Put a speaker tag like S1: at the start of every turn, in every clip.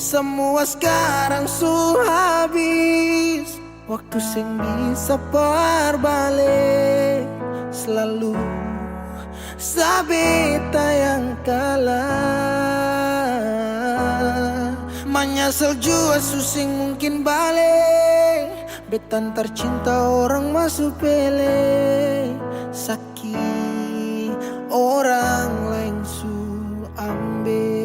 S1: Semua sekarang su habis. Waktu sing bisa berbalik. Selalu sabeta yang kalah. Menyesal jua susing mungkin balik. Betan tercinta orang masuk pele. Sakit orang lain su ambil.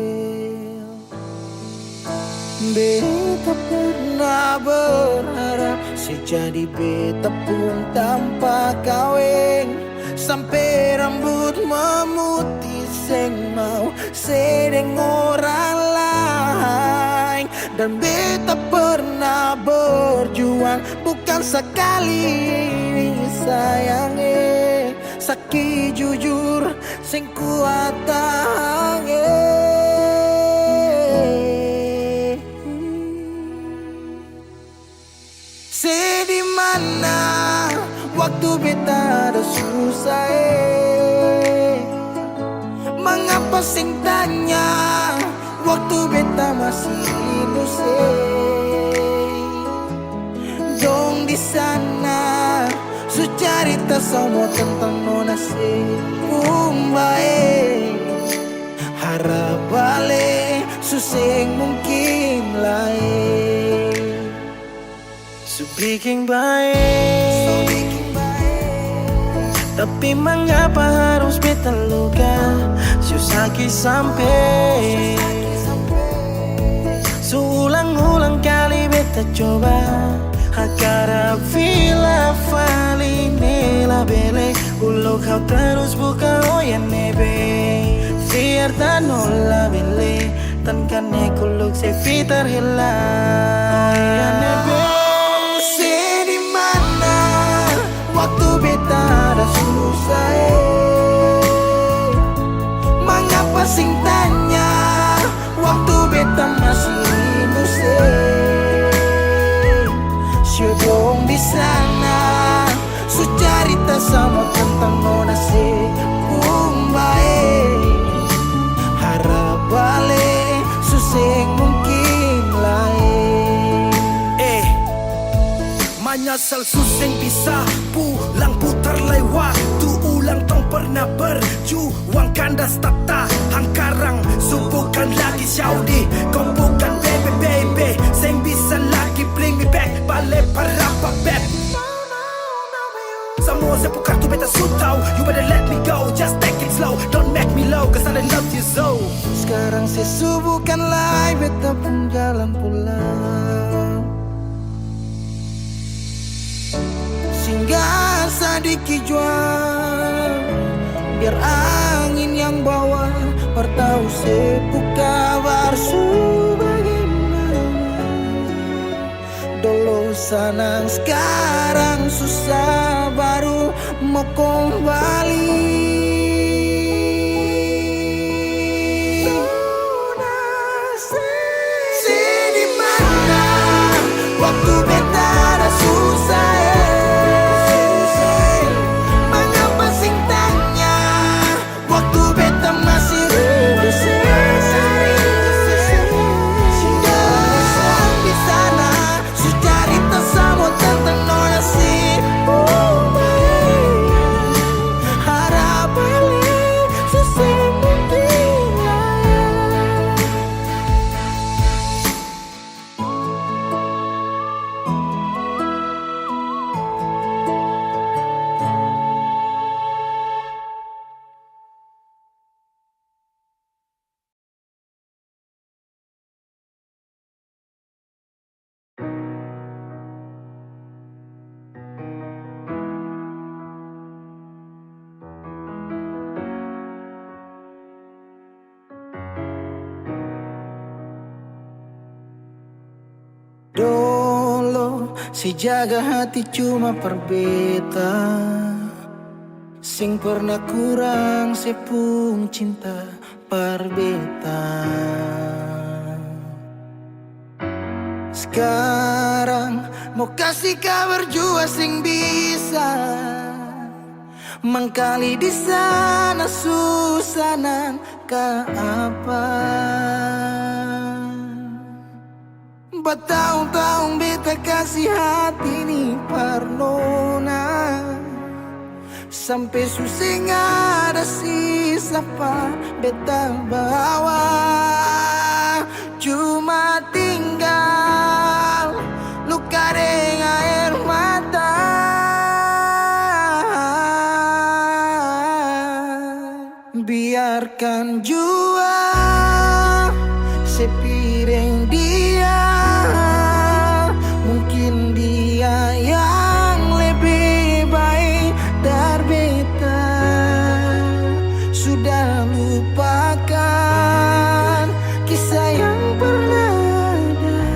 S1: Beta pernah berharap sejadi beta pun tanpa kawin. Sampai rambut memutih seng mau sedeng orang lain. Dan beta pernah berjuang bukan sekali sayangi. Sakit jujur sing kuat tahangi. Sedih mana waktu beta ada susah. Mengapa sing tanya waktu beta masih hidup. Dong di sana su cerita semua tentang nona kumbae. Harap balik suseng mungkin lain. Su bikin baik, tapi mengapa harus beta luka? Su sakit sampai su ulang-ulang kali beta coba. Hakara vila fali nela bele. Ulo kau terus buka oyan nebe. Fiar tanola bele. Tan kane kuluk se fitar hila oyan nebe. Waktu beta ada susah. Mengapa sing tanya waktu beta masih hidup. Syedong di sana su cerita sama tentang nona kumbae. Harap balik suseng mungkin lain.
S2: Menyesal suseng bisa pulang putar lewat. Tu ulang tong pernah berjuang kandas tata. Hangkarang bukan lagi Saudi. Kau bukan baby. Seng bisa lagi bring me back. Balik parapa beb. Semua sepukar tu beta sutau. You better let me go, just take it slow. Don't make me low, cause I love you so.
S1: Sekarang sesu bukan lagi beta pun jalan pulang. Singgah sedikit jual, biar angin yang bawa bertahu sepuk kabar su bagaimana. Dulu senang sekarang susah baru mau kembali. Sedih mana waktu beta ada susah. Dulu si jaga hati cuma perbeta. Sing pernah kurang sepung cinta perbeta. Sekarang mau kasih kabar jua sing bisa mengkali di sana susah nang ke apa. Bertahun-tahun beta kasih hati ni Parnona, sampai susah ada sisa pa beta bawa. Cuma tinggal luka dengan air mata. Biarkan jua sepiring dia, mungkin dia yang lebih baik dari beta. Sudah lupakan kisah yang pernah ada,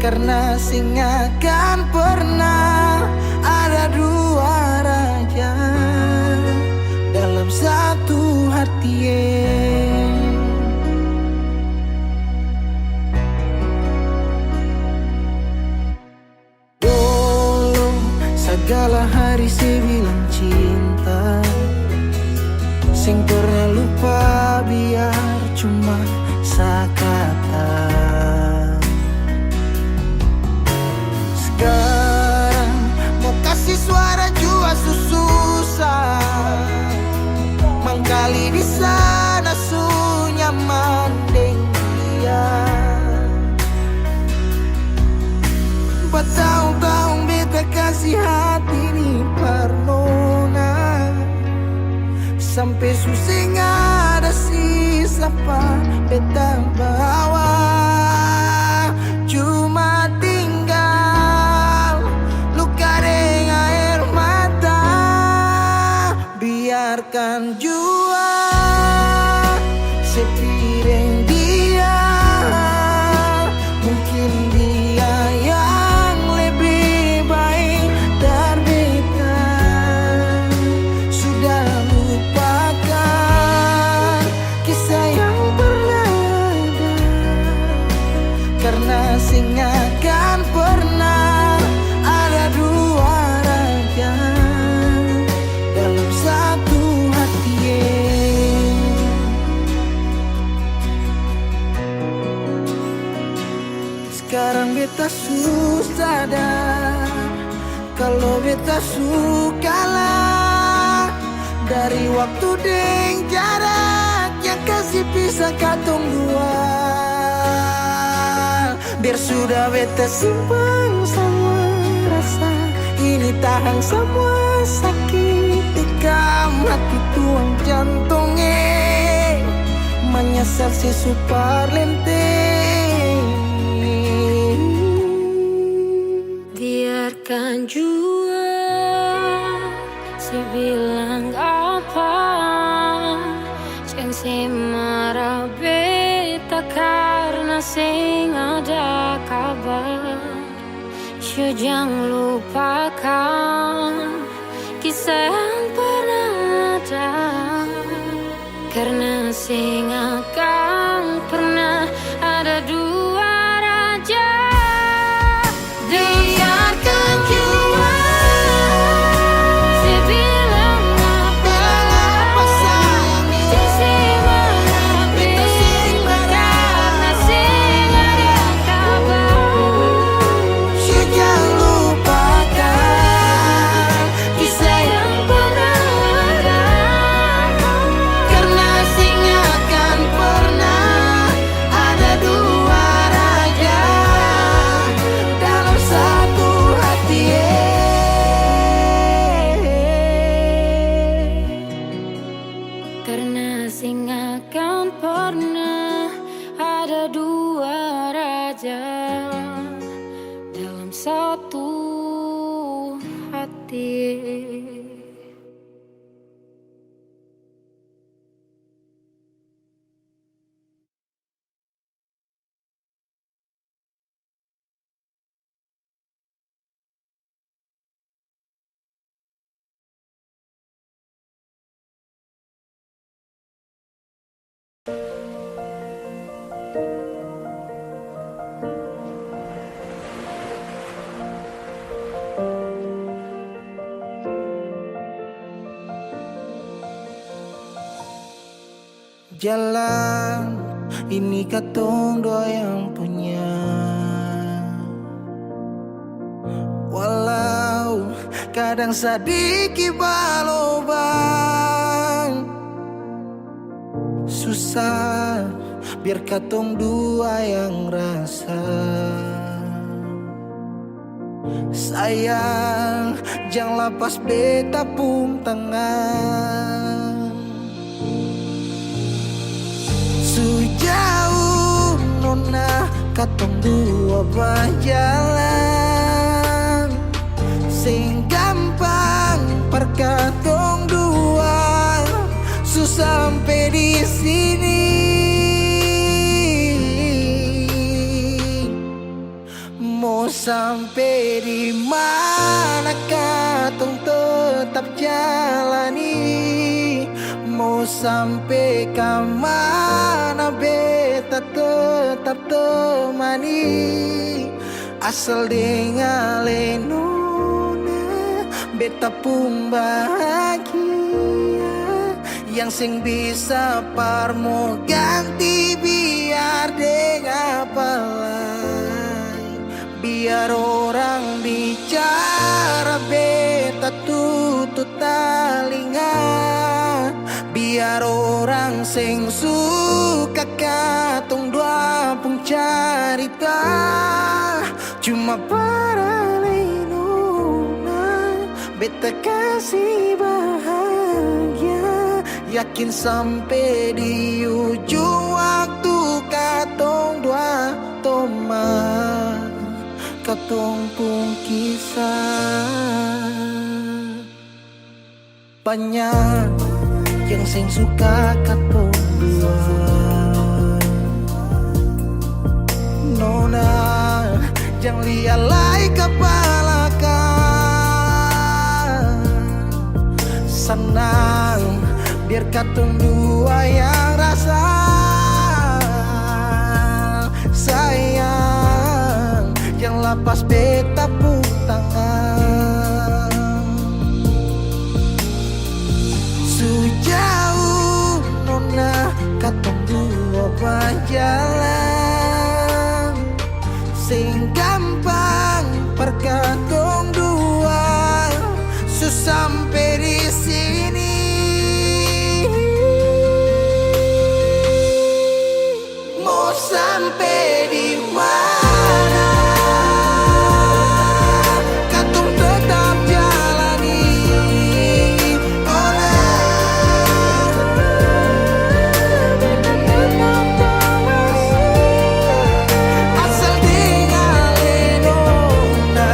S1: karena sing akan pernah ada dua raja dalam satu hati. Dulu segala hari saya bilang cinta, sing pernah lupa biar cuma sekata. Sekarang mau kasih suara jua susah, mangkali di sana su nyaman deng dia. Bertahun-tahun beta kasih hati ni Parnona, sampai susah ada sisa pa beta bawa. Cuma tinggal luka dengan air mata. Biarkan jua sepiring dia, mungkin dia yang lebih baik dari beta. Sudah lupakan kisah yang pernah ada, karena sing akan pernah ada dua raja dalam satu hati. Sekarang beta susah sadar kalau beta sukalah dari waktu deng jarak yang kasih pisah katong dua. Biar sudah beta simpan semua rasa, ini tahan semua sakit tikam hati tuang jantungnya, menyesal si super lenteng.
S3: Biarkan jua si bilang apa, jangan si marah beta karena sing ada kabar. Jangan lupakan kisah yang pernah ada, karena sing akan pernah ada dua raja. Biarkan jua si bilang apa sayangnya, si marah beta karena sing ada kabar.
S1: Jangan lupakan kisah yang pernah ada, karena sing akan pernah ada dua raja dalam satu hati.
S3: Karena sing akan pernah ada dua raja dalam satu hati.
S1: Jalan ini katong dua yang punya, kadang sedikit balobang. Susah biar katong dua yang rasa. Sayang, jangan lepas beta pun tangan. Sejauh nona katong dua berjalan, sing gampang perkatong dua, susah sampai di sini. Mau sampai di mana katong tetap jalani, mau sampai ke mana beta tetap temani. Asal dengar nona beta pun bahagia, yang sing bisa parmo ganti biar dengar palai. Biar orang bicara beta tutup telinga, biar orang sing suka katong dua pun cerita. Cuma para nona beta kasih bahagia, yakin sampai di ujung waktu katong dua toma katong pun kisah. Banyak yang sing suka katong dua, nona jangan lihat lai kepala kan. Senang biar katong dua yang rasa. Sayang, yang lepas beta pun tangan. Sejauh nona katong dua berjalan, sing gampang perkatong dua, susah sampai di sini. Mau sampai di mana katong tetap jalani. Asal dengar nona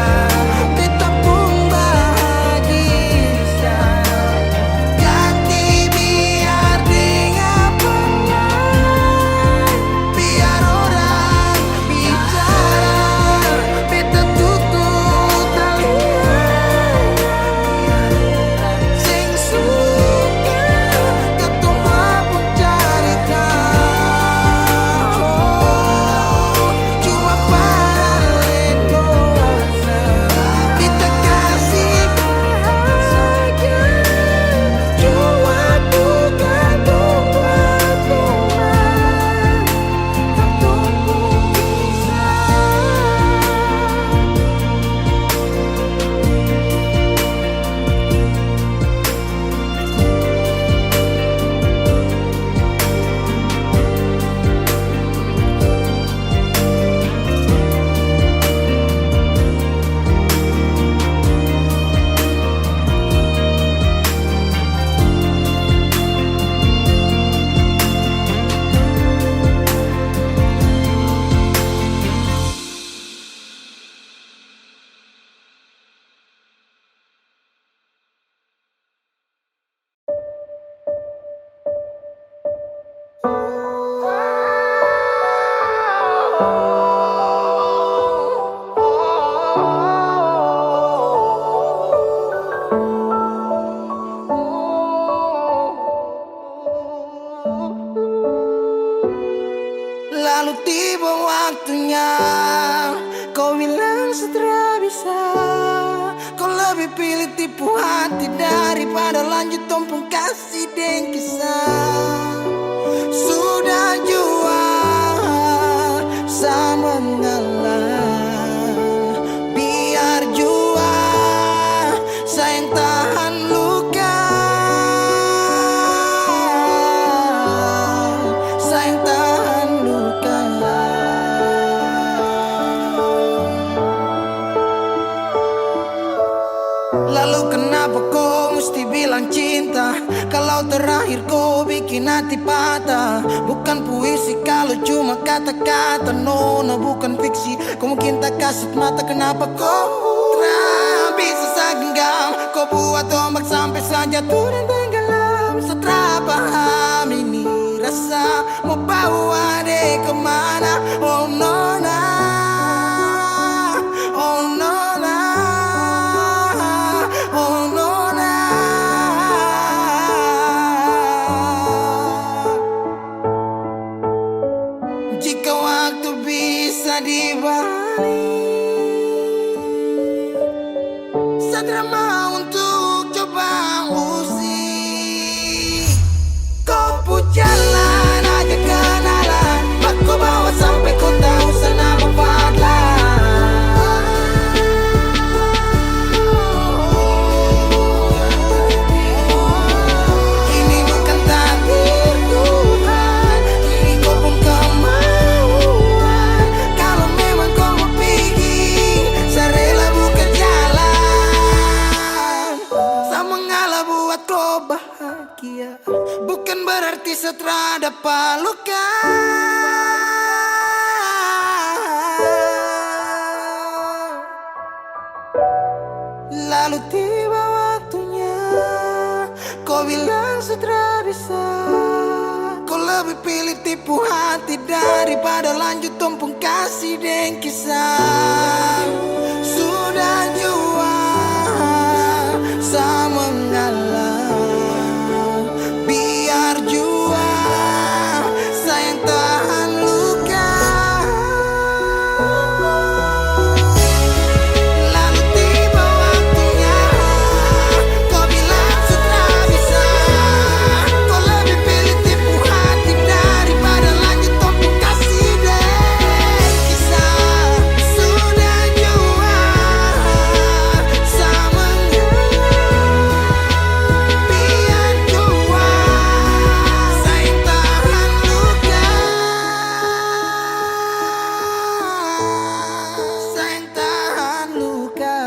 S1: beta pun bahagia, ganti biar dengar palai. Biar orang bicara beta tutup telinga, sing suka katong pun cerita. Cuma paling kuasa beta kasih bahagia, cuma bukan buat teman katong pun kisah. Lalu tiba waktunya kau bilang setelah bisa. Kau lebih pilih tipu hati daripada lanjut tompong kasih dan kisah. Sudah jual sama mengalah, biar jual saya bilang cinta kalau terakhir kau bikin hati patah. Bukan puisi kalau cuma kata-kata, no, bukan fiksi. Kau mungkin tak kasat mata, kenapa kau bisa segenggam? Kau buat ombak sampai saja turun tenggelam. Setelah paham ini rasa mau bawa deh kemana? Oh nona, oh nona, oh nona. Jika waktu bisa dibalik, Satria mau untuk coba usik. Kau pun jalan aja kenalan, aku bawa sampai kau tahu sana Fadlan. Ini bukan takdir Tuhan, ini kau pun kemauan. Kalau memang kau mau pergi, saya rela buka jalan. Saya mengalah buat kau bahagia, bukan berarti Satria dapat luka. Lalu tiba waktunya, kau bilang Satria bisa. Kau lebih pilih tipu hati daripada lanjut tumpung kasih dan kisah. Sudah jua saya mengalah, biar jua saya yang tahan luka. Lalu tiba waktunya, kau bilang Satria bisa. Kau lebih pilih tipu hati daripada lanjut tumpung kasih dan kisah. Sudah jua saya mengalah, biar jua saya yang tahan luka. Saya yang tahan luka.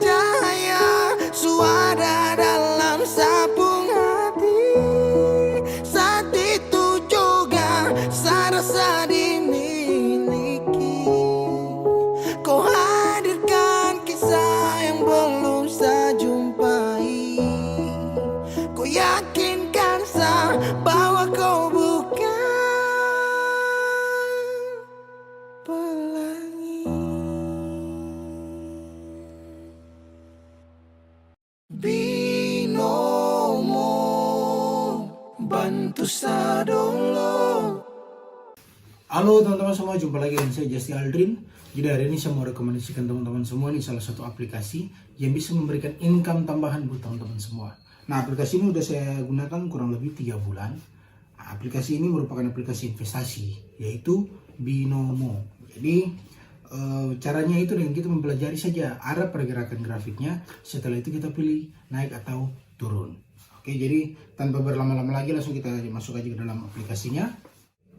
S1: Cahaya suara dalam sabung hati, saat itu juga saya rasa dimiliki. Kau hadirkan kisah yang belum saya jumpai. Kau yakinkan saya bahwa kau bukan pelangi. Binomo bantu sadolo.
S4: Halo teman-teman semua, jumpa lagi dengan saya Justy Aldrin. Jadi hari ini saya mau rekomendasikan teman-teman semua nih salah satu aplikasi yang bisa memberikan income tambahan buat teman-teman semua. Nah, aplikasi ini udah saya gunakan kurang lebih 3 bulan. Nah, aplikasi ini merupakan aplikasi investasi, yaitu Binomo. Jadi caranya itu dengan kita mempelajari saja arah pergerakan grafiknya. Setelah itu kita pilih naik atau turun. Oke, jadi tanpa berlama-lama lagi langsung kita masuk aja ke dalam aplikasinya.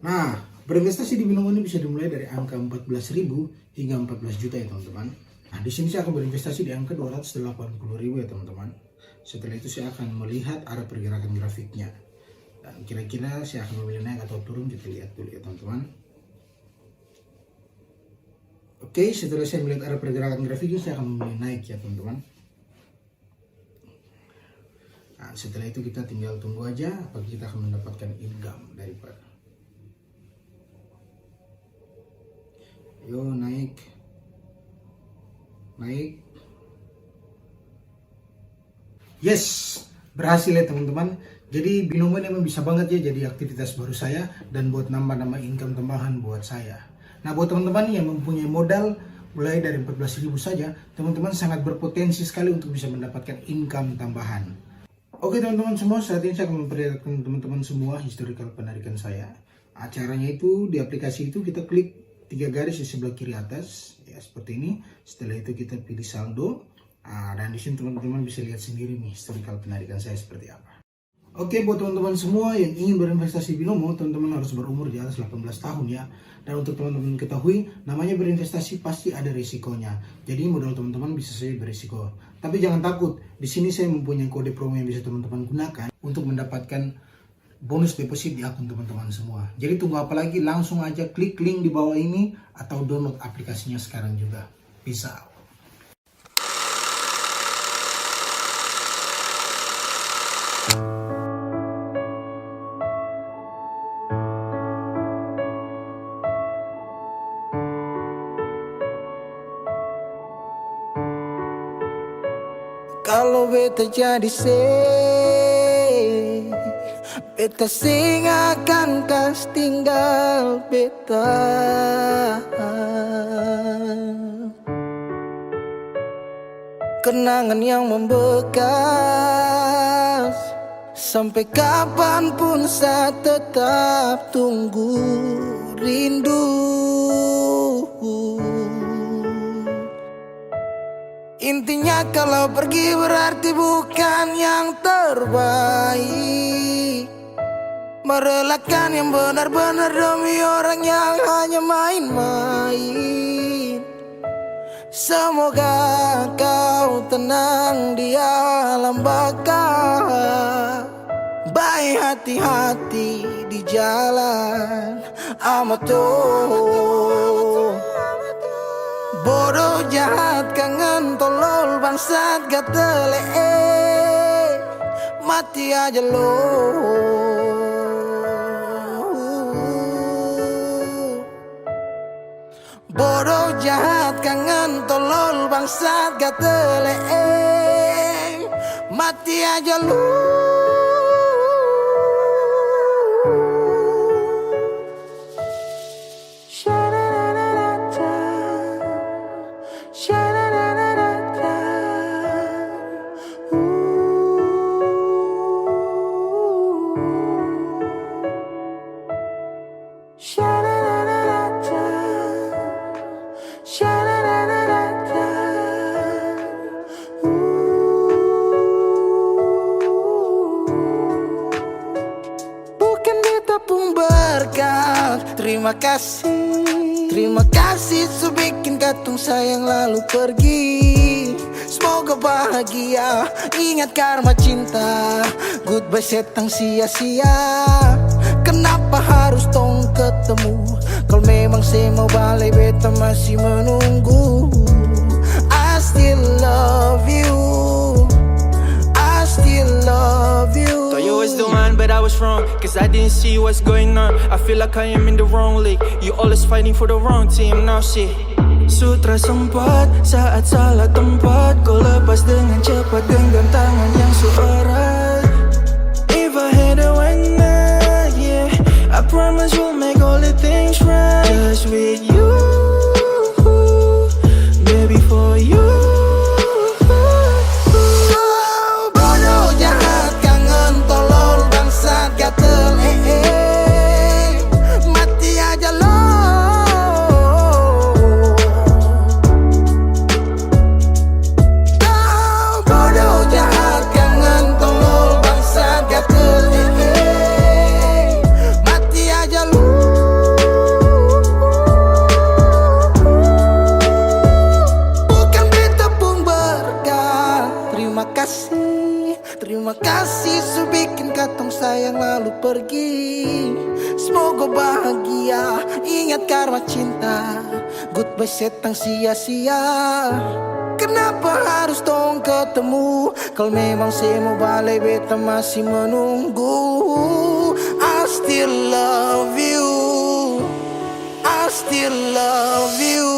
S4: Nah, berinvestasi di Binomo ini bisa dimulai dari angka 14.000 hingga 14 juta ya teman-teman. Nah, di sini saya akan berinvestasi di angka 280.000 ya teman-teman. Setelah itu saya akan melihat arah pergerakan grafiknya. Dan kira-kira saya akan memilih naik atau turun, kita lihat dulu ya teman-teman. Oke, setelah saya melihat arah pergerakan grafiknya, saya akan memilih naik ya teman-teman. Nah, setelah itu kita tinggal tunggu aja apakah kita akan mendapatkan income daripada. Yo, naik. Yes, berhasil ya teman-teman. Jadi Binomo ini memang bisa banget ya jadi aktivitas baru saya dan buat nambah-nambah income tambahan buat saya. Nah, buat teman-teman yang mempunyai modal mulai dari 14.000 saja, teman-teman sangat berpotensi sekali untuk bisa mendapatkan income tambahan. Oke teman-teman semua, saat ini saya akan memperlihatkan teman-teman semua historical penarikan saya. Acaranya itu di aplikasi itu kita klik 3 garis di sebelah kiri atas ya seperti ini. Setelah itu kita pilih saldo. Dan di sini teman-teman bisa lihat sendiri nih historical penarikan saya seperti apa. Oke, buat teman-teman semua yang ingin berinvestasi binomo, teman-teman harus berumur di atas 18 tahun ya. Dan untuk teman-teman ketahui, namanya berinvestasi pasti ada risikonya. Jadi modal teman-teman bisa saja berisiko. Tapi jangan takut, di sini saya mempunyai kode promo yang bisa teman-teman gunakan untuk mendapatkan bonus deposit di akun teman-teman semua. Jadi tunggu apa lagi? Langsung aja klik link di bawah ini atau download aplikasinya sekarang juga. Bisa.
S1: Kalau beta jadi beta sing akan kas tinggal beta. Kenangan yang membekas, sampai kapanpun saya tetap tunggu rindu. Intinya kalau pergi berarti bukan yang terbaik. Merelakan yang benar-benar demi orang yang hanya main-main. Semoga kau tenang di alam baka. Baik hati-hati di jalan Amato. Bodoh jahat kangen tolol bangsat gatele, mati aja lo. Bodoh jahat kangen tolol bangsat gatele, mati aja lo. Terima kasih sudah bikin katung sayang lalu pergi. Semoga bahagia, ingat karma cinta. Goodbye setang sia-sia. Kenapa harus tong ketemu? Kalau memang saya mau balik beta masih menunggu. I still love you, I still love you.
S5: Thought you was the one but I was wrong, cause I didn't see what's going on. I feel like I am in the wrong league. You always fighting for the wrong team, now shit. Sutra sempat saat salah tempat. Kau lepas dengan cepat genggam tangan yang suara. If I had a one night, yeah, I promise we'll make all the things right. Just with you, baby, for you.
S1: Terima kasih sudah bikin katong sayang lalu pergi. Semoga bahagia, ingat karma cinta. Goodbye setang sia-sia. Kenapa harus tong ketemu? Kalau memang saya mau balik beta masih menunggu. I still love you, I still love you.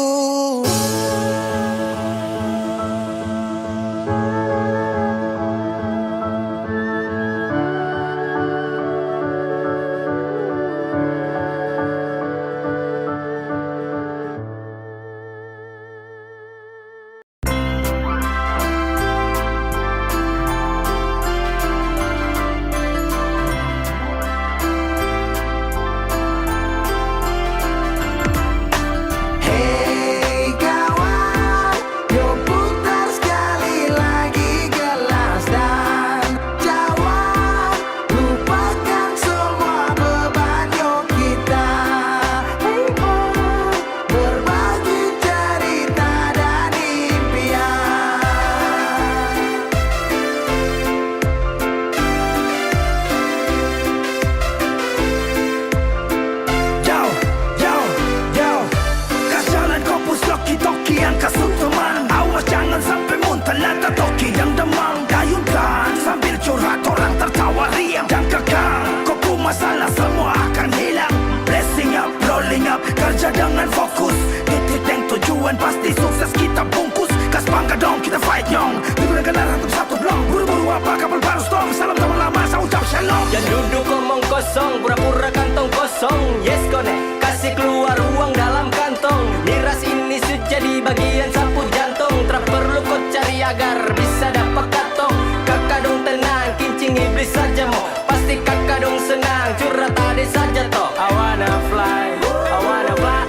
S6: Dan duduk omong kosong, pura-pura kantong kosong. Yes connect, kasih keluar uang dalam kantong. Miras ini sudah jadi bagian sapu jantung. Tak perlu kau cari agar bisa dapat katong. Kakak dong tenang, kincing iblis saja mau. Pasti kakak dong senang, curhat ada saja toh. I wanna fly, I wanna fly,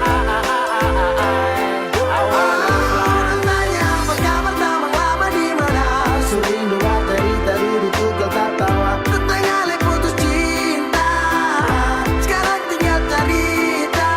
S6: I wanna fly.
S1: Tanya apa kabar tamang lama di mana? Sering doa cerita duduk tugel tak tawa. Tetangga putus cinta, sekarang tinggal cerita.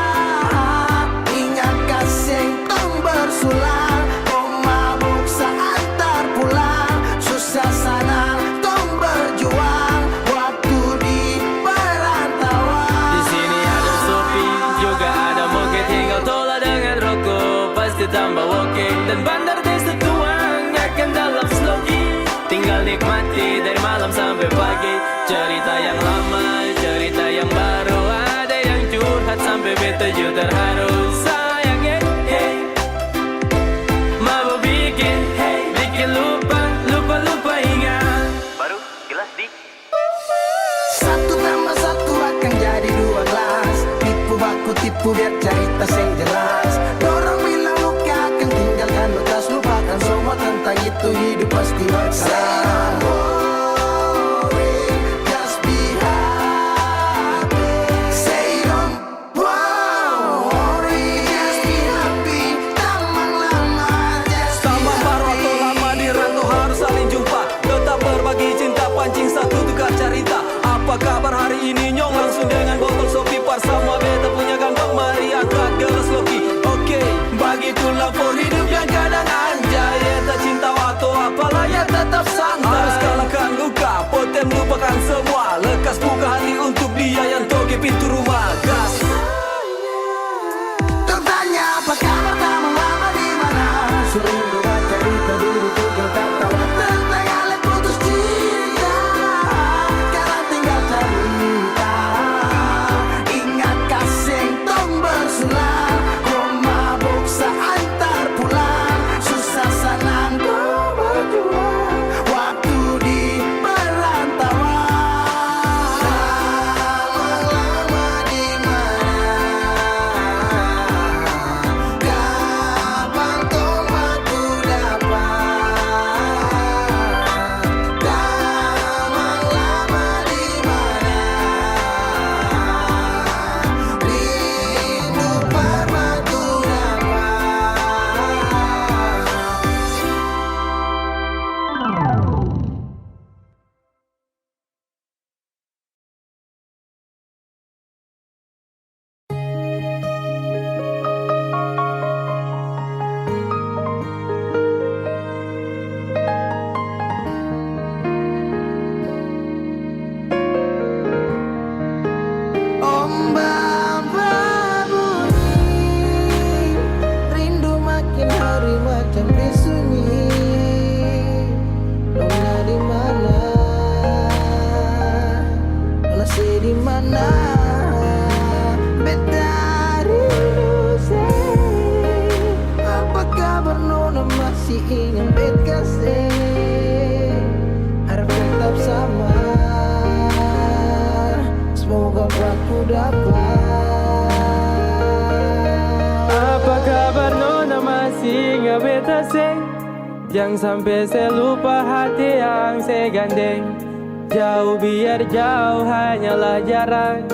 S1: Ingat kasih tong bersulang, kau mabuk saat terpulang. Susah sana tong berjuang, waktu di perantauan.
S6: Di sini ada Sopi, juga ada Moket. Tinggal tola dengan rokok, pasti tambah oke. Dan bandar desa tuang akan dalam slogi. Tinggal nikmati dari malam sampai pagi. Cerita yang lama, cerita yang baru. Ada yang curhat sampai beta juga terharu. Sayang hey, mabuk bikin, hey, bikin lupa, lupa ingat. Baru gelas di.
S1: Satu tambah satu akan jadi 12. Tipu baku tipu biar cerita yang jelas. Dorang bilang luka akan tinggalkan bekas. Lupakan semua tentang itu, hidup pasti berkesan. Just be happy. Say don't worry, just be happy. Tamang lama, just be
S6: Sama baru atau
S1: happy.
S6: lama di rantau harus saling jumpa. Tetap berbagi cinta, pancing satu tukar cerita. Apa kabar hari ini nyong? Langsung dengan botol Sopi bersama beta punya kantong. Mari angkat gelas Loki. Oke, bagi tulang for hidup yang kadang anjay. Eta cinta atau apalah ya tetap santai. Harus kalahkan luka, potem lupakan semua. Lekas buka hati untuk dia yang toge pintu rumah. Gas.
S1: Tertanya apa kabar tamang lama di mana? Sering doa cerita duduk tugel tak tawa. Tetangga putus cinta, sekarang tinggal cerita. Ingat kasih tong bersulang, kau mabuk saat terpulang. Susah senang kau berjuang, waktu di perantauan. Lama-lama di mana? Kapan kau waktu dapat? Lama-lama di mana? Rindu permatu dapat. Ombak berbunyi, rindu makin hari macam disunyi. Nona di mana? Nona di mana? Beta rindu say. Apa kabar Nona, masih ingin bet kasih? Harap tetap sama. Semoga waktu dapat.
S6: Apa kabar Nona, masih ingat beta say? Jangan sampai saya lupa hati yang saya gandeng. Jauh biar jauh hanyalah jarak,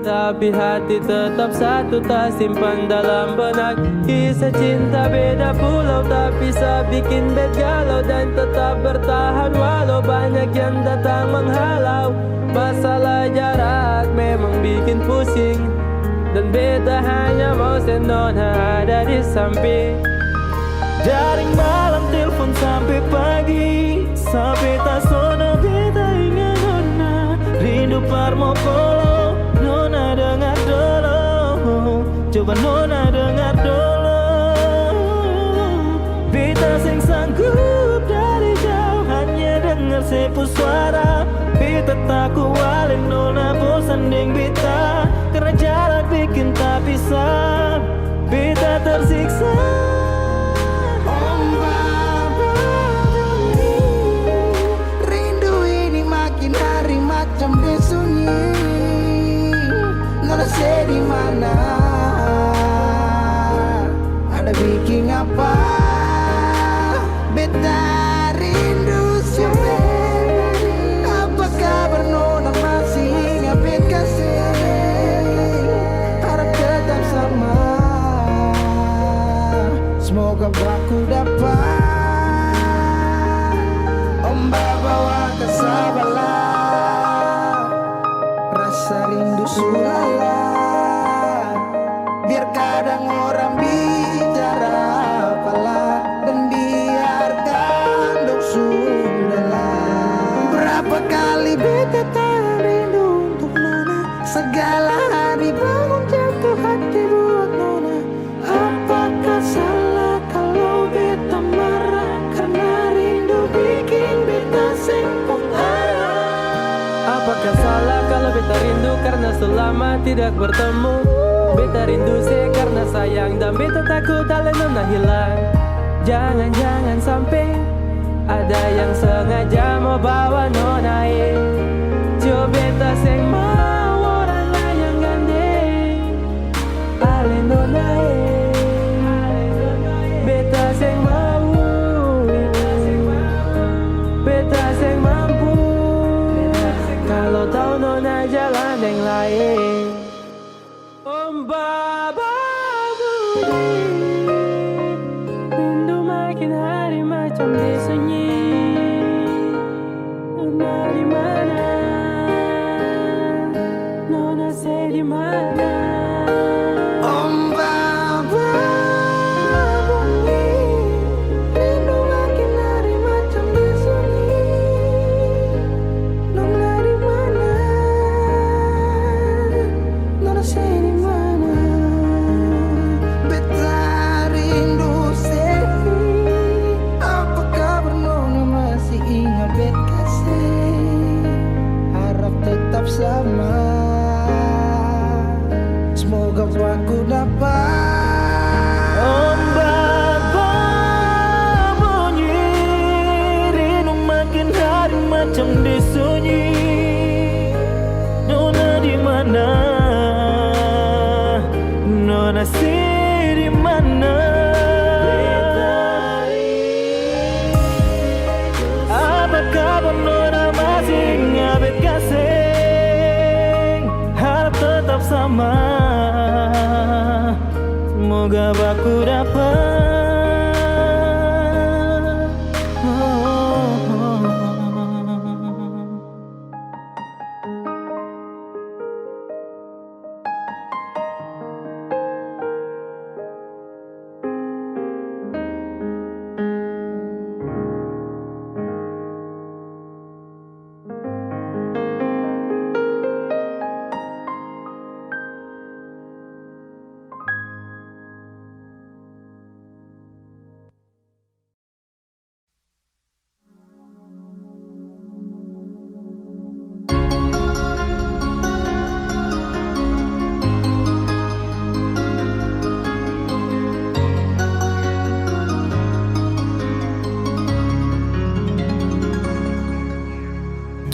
S6: tapi hati tetap satu, tak simpan dalam benak. Kisah cinta beda pulau, tak bisa bikin bet galau. Dan tetap bertahan walau banyak yang datang menghalau. Masalah jarak memang bikin pusing, dan beta hanya mau Nona ada di samping. Jaring malam, telepon sampai pagi, sampai tak sono beta ingat Nona. Rindu parmo polo, Nona dengar dulu. Coba Nona dengar dulu. Beta sing sanggup dari jauh hanya dengar sepu suara. Beta tak kuat Nona, bosan deng beta, karena jarak bikin tak bisa. Beta tersiksa.
S1: Ombak berbunyi, rindu ini makin hari macam desun. sulala. Biar kadang orang bicara apalah, dan biarkan dong sudahlah. Berapa kali beta tak rindu untuk nona, segala hari bangun jatuh hati buat nona. Apakah salah kalau beta marah karena rindu bikin beta sempong arah?
S6: Apakah salah kalau beta rindu karena selama tidak bertemu? Beta rindu sih karena sayang dan beta takut ale nona hilang. Jangan-jangan sampai ada yang sengaja mau bawa nona coba beta sing mau orang lain yang gandeng ale nona beta sing mau, beta sing mampu. Kalau tahu nona jalan yang lain. Om Baba Budi, rindu makin hari macam disunyi. Nona di mana? Nona say di mana?
S1: Om Baba bunyi, rindu makin hari macam disunyi. Nona di mana? Nona say di mana? Beta rindu Sevi, apa kabar nona masih ingat bet kasih? Harap tetap sama, semoga aku dapat.
S5: Om Baba bunyi, rindu makin hari macam disunyi. Nona di mana? Nona sih di mana? Apa kabar nona masih ngabet kasih? Harap tetap sama, semoga aku dapat.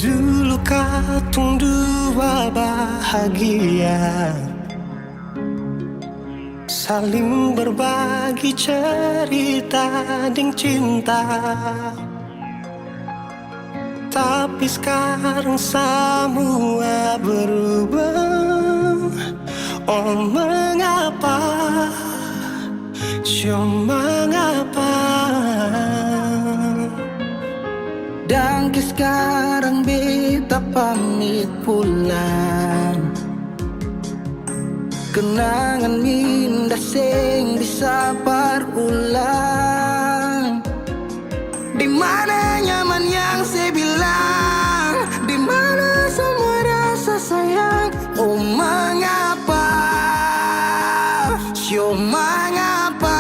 S1: Dulu katong dua bahagia, saling berbagi cerita ding cinta. Tapi sekarang semua berubah. Oh mengapa, mengapa? Dan sekarang beta pamit pulang. Kenangan minda sing bisa berulang. Di mana nyaman yang saya bilang, di mana semua rasa sayang. Oh mengapa, mengapa?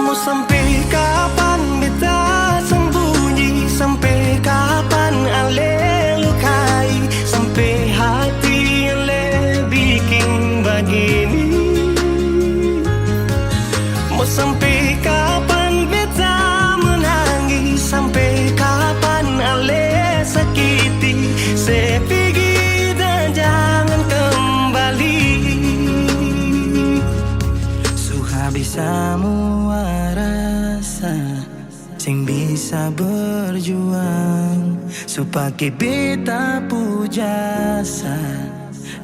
S1: Mau sampai kapan beta sembunyi? Sampai kapan ale lukai? Sampai hati ale bikin begini? Mau sampai kapan beta menangis? Sampai kapan ale sakiti? Saya pergi dan jangan kembali. Habis semua rasa sing bisa berjuang supaya beta pujasa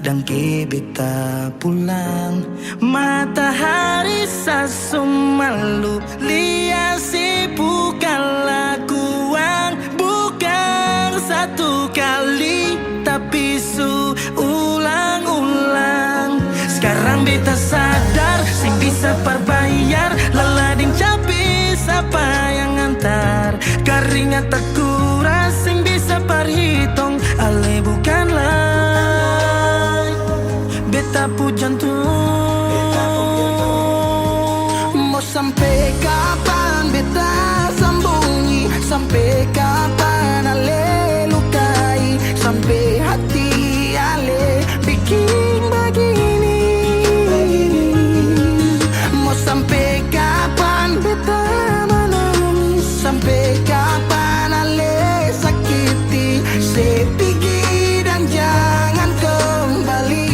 S1: dan ke beta pulang. Matahari sasumalu liasi bukan lakuan, bukan satu kali tapi su ulang-ulang. Sekarang beta sadar sing bisa perbayar lalading capi siapa yang antar. Keringat tak kuras sing bisa perhitung ale bukanlah beta pu jantung. Mau sampai kapan beta sembunyi, sampai kapan ale lukai, sampai hati ale bikin begini. Mau sampai kapan beta menangis, sampai kapan ale sakiti, sepigi dan jangan kembali.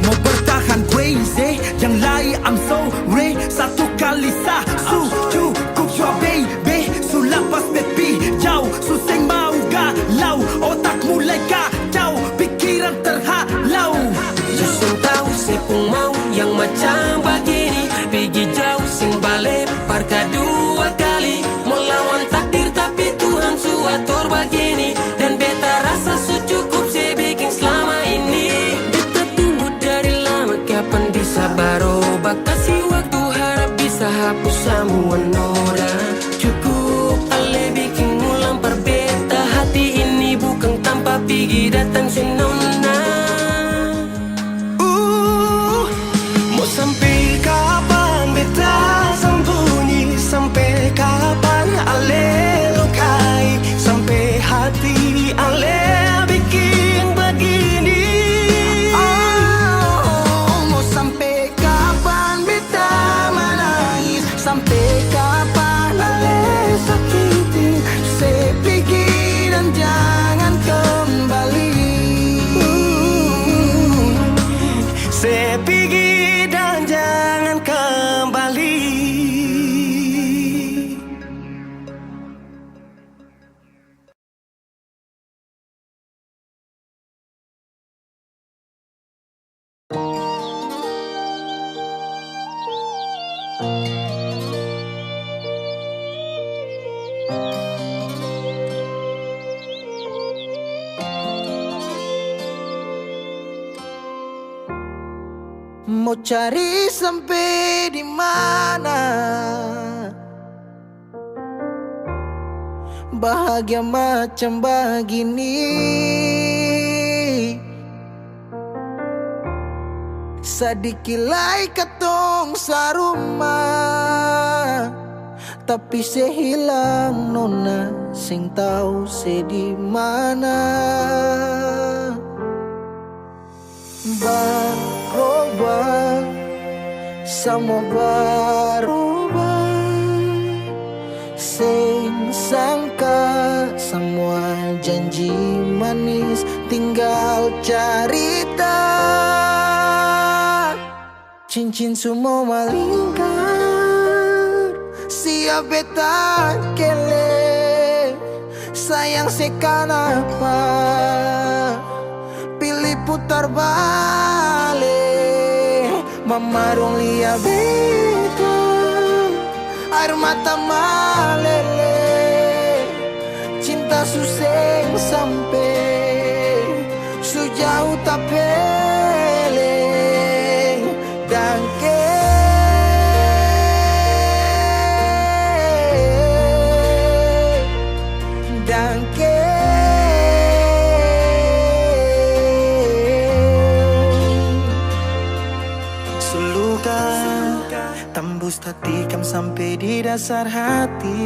S2: Mau bertahan crazy, yang lain I'm sorry. Satu kali sah su cukup jua baby. Su lapas baby jauh, su seng mau galau. Otak mulai kacau, pikiran terhalau.
S7: Susung tahu sepung mau yang macam begini. Pergi jauh sing balik parka dua kali. Melawan takdir tapi Tuhan su atur begini. Dan beta rasa su cukup saya bikin selama ini. Beta tunggu dari lama kapan bisa berubah. Kasih waktu harap bisa hapus semua noda. Cukup ale bikin ulang perbeta. Hati ini bukan tanpa pergi datang senona.
S1: Mau sampai kapan beta sembunyi, sampai kapan ale lukai, sampai hati ale bikin begini. Mau sampai kapan beta menangis, sampai kapan ale sakiti, sepigi dan jangan kembali. Sepigi dan jangan kembali. Mau cari sampai di mana bahagia macam begini. Sadikilai katong sarumah, tapi sehilang nona sing tahu se di mana. Berubah, semua berubah. Sing sangka semua janji manis tinggal cerita. Cincin semua malingkar, siap beta kele. Sayang sekanapa pilih putar balik. Memarung lia beta, air mata malele. Cinta suseng sampai sejauh tapele. Dangke Dangke Suluka tembus tatikam sampai di dasar hati.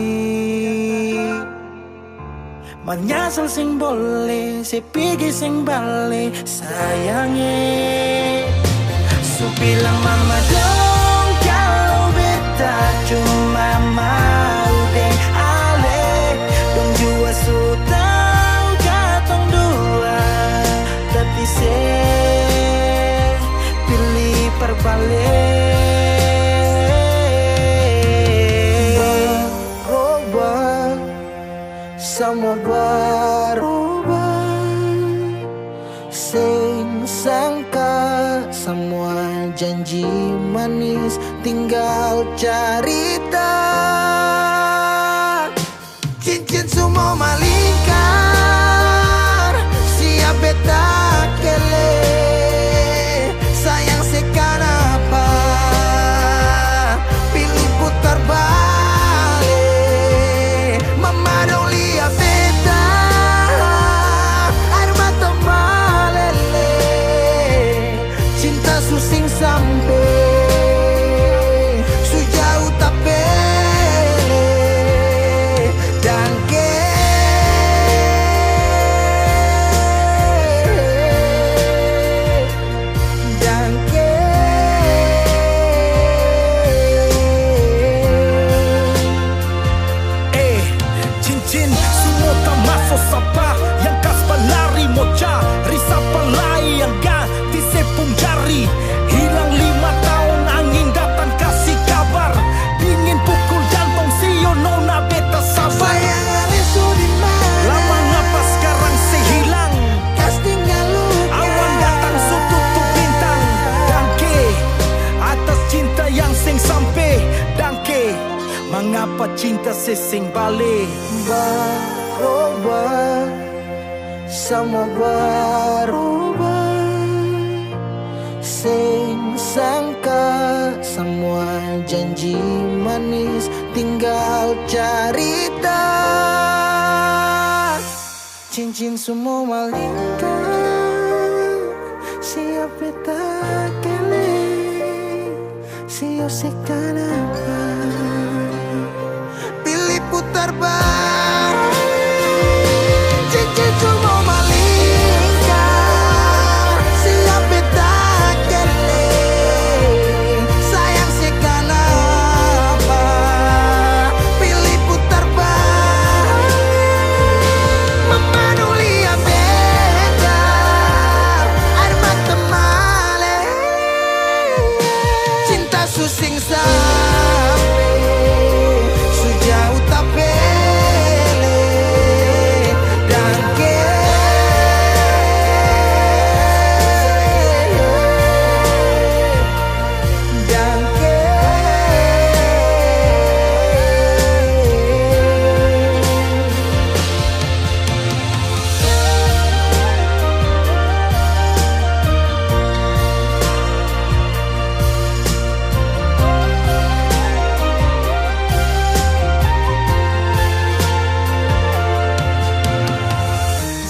S1: Menyesal sing boleh, sepigi sing balik sayangnya. Su bilang mama dong kalau beta cuma mau deh ale. Dong jua su tahu katong dua, tapi se pilih perbalik. Berubah, semua berubah. Sing sangka semua janji manis tinggal cerita. Cincin semua malingkar,
S2: cinta sesing balik.
S1: Berubah, semua berubah. Sing sangka semua janji manis tinggal cerita. Cincin semua malingkan, siapa tak keleng, siapa sekan apa. Pilih putar balik, cincin semua malingkan, siapa tak keleng, sayang sekan apa. Pilih putar balik, memanuli yang beda, air mata male, cinta susing sampai sejauh tak pele dan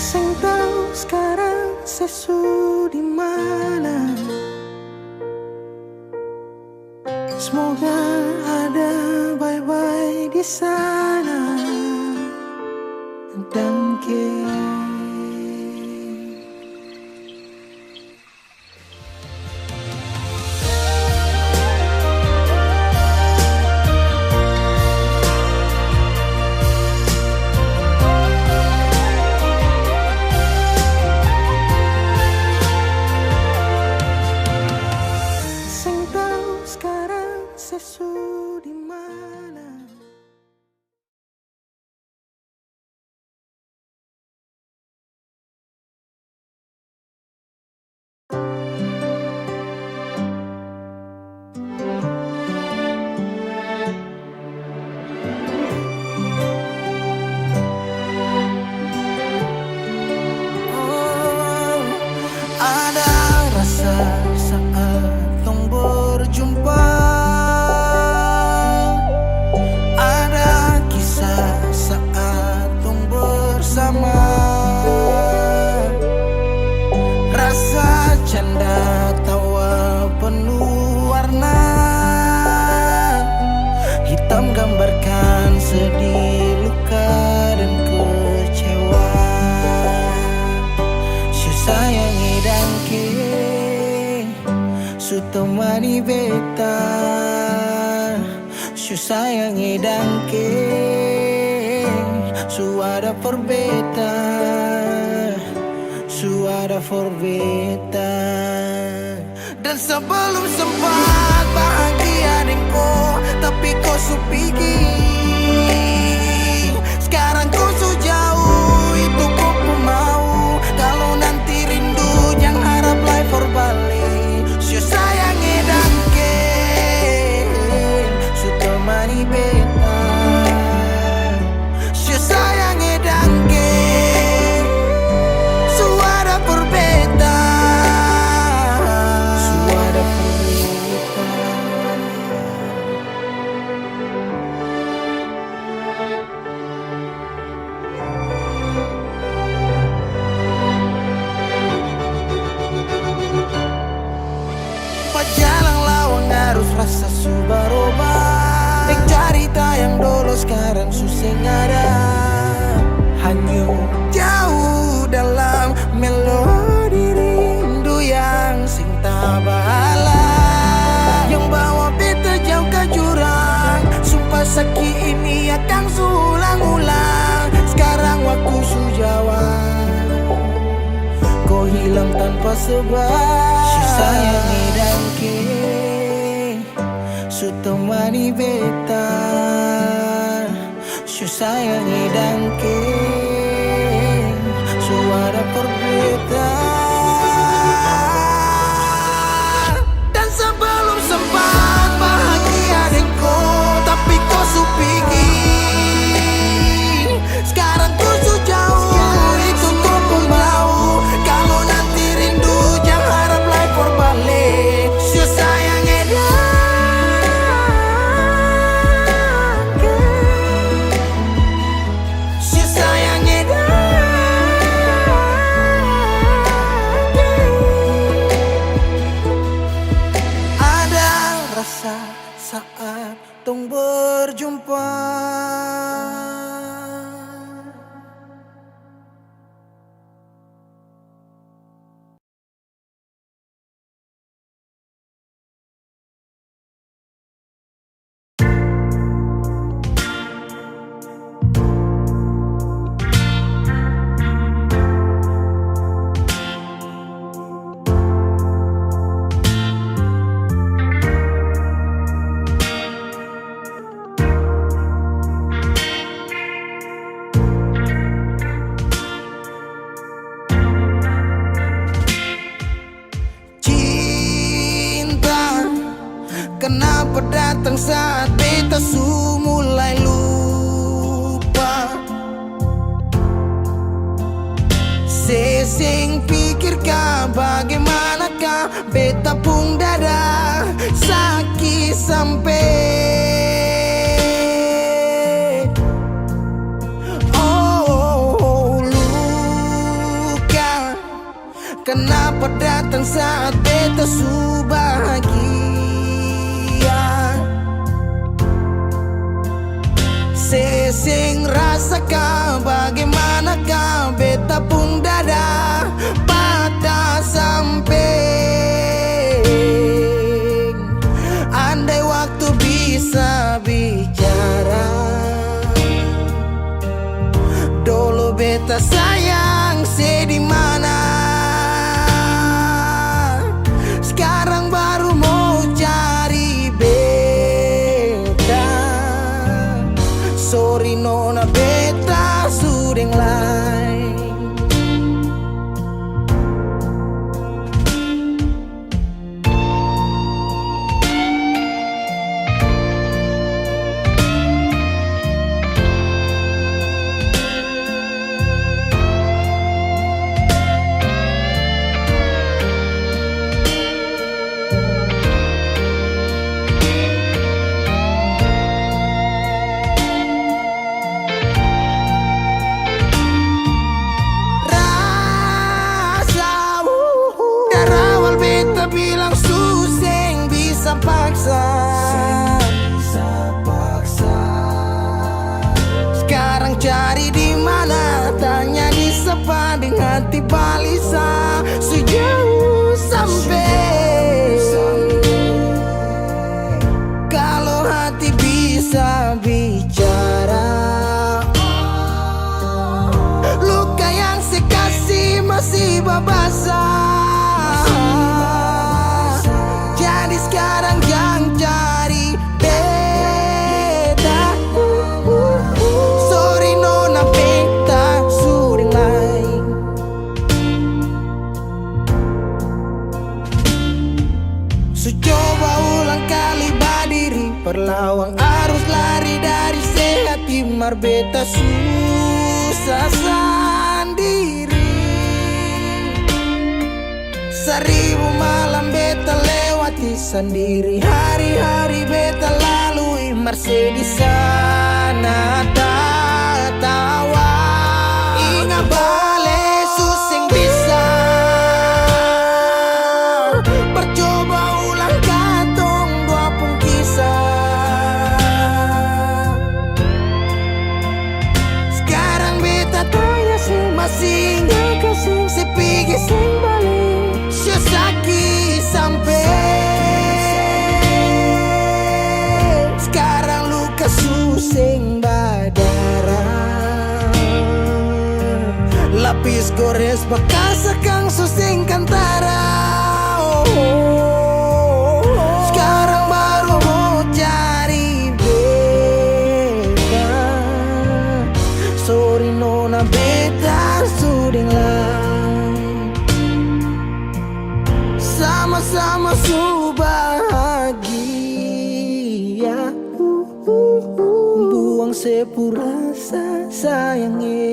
S1: sing tahu sekarang sesu di mana. Semoga ada bye-bye di sana dan sing tahu sekarang sesu di mana. Ada rasa saat tong berjumpa, ada kisah saat tong bersama, rasa canda tawa penuh warna, hitam gambarkan sedih, luka dan kecewa. Sayangi dan ke su temani beta, su sayangi dan ke su ada forbeta, su ada forbeta. Dan sebelum sempat bahagia denko, tapi kau su pergi. Sekarang kau su jauh, itu kau pun mau. Kalau nanti rindu jangan harap life for balik. Su sayangi dan ke su temani beta, su sayangi dan ke su ada berbeda, su ada berbeda. Jalan lawang harus rasa su berubah. Dek cerita yang dulu sekarang susah ada, hanyut jauh dalam melodi rindu yang sing tak bala, yang bawa beta jauh ke jurang. Sumpah sakit ini akan ulang-ulang. Sekarang waktu su jawab, kau hilang tanpa sebab. Su sayangi dan ke su temani beta, su sayangi dan ke su ada berbeda. Dan sebelum sempat bahagia denko, tapi kau su pergi. apa. Cinta, kenapa datang saat beta su mulai lupa. Sesing pikirkah bagaimanakah beta pung dada sakit sampai. Oh, luka, kenapa datang saat beta su bahagia. Sesing rasakan bagaimanakah beta pung dada patah sampai. Andai waktu bisa bicara, dulu beta sayang sedih mana. Sekarang baru mau cari beta. Sorry nona beta sudeng lain. Bilang suseng bisa paksa. Sekarang cari di mana, tanya di sepading hati balisa. Sejauh sampai. Kalau hati bisa bicara, luka yang saya kasih masih babasa. Sekarang yang cari beta. Sorry nona beta sudeng lain. Su coba ulang kali berdiri, perlawan arus lari dari sehat. Timar beta susah sendiri. Seribu malam beta lewati sendiri, hari-hari beta lalui Mercedes sana tawa. Ingat bale suseng bisa. Percoba ulang katong dua pun kisah. Sekarang beta tanya sih masih nggak kasih sepigi sing balik. Sakit sampai. Sekarang luka suseng badara. Lapis gores bekas akang suseng kantara. Sekarang baru mau cari beta. Sorry nona beta sudeng lain. Sama-sama su bahagia. Buang sepurasa sayangnya.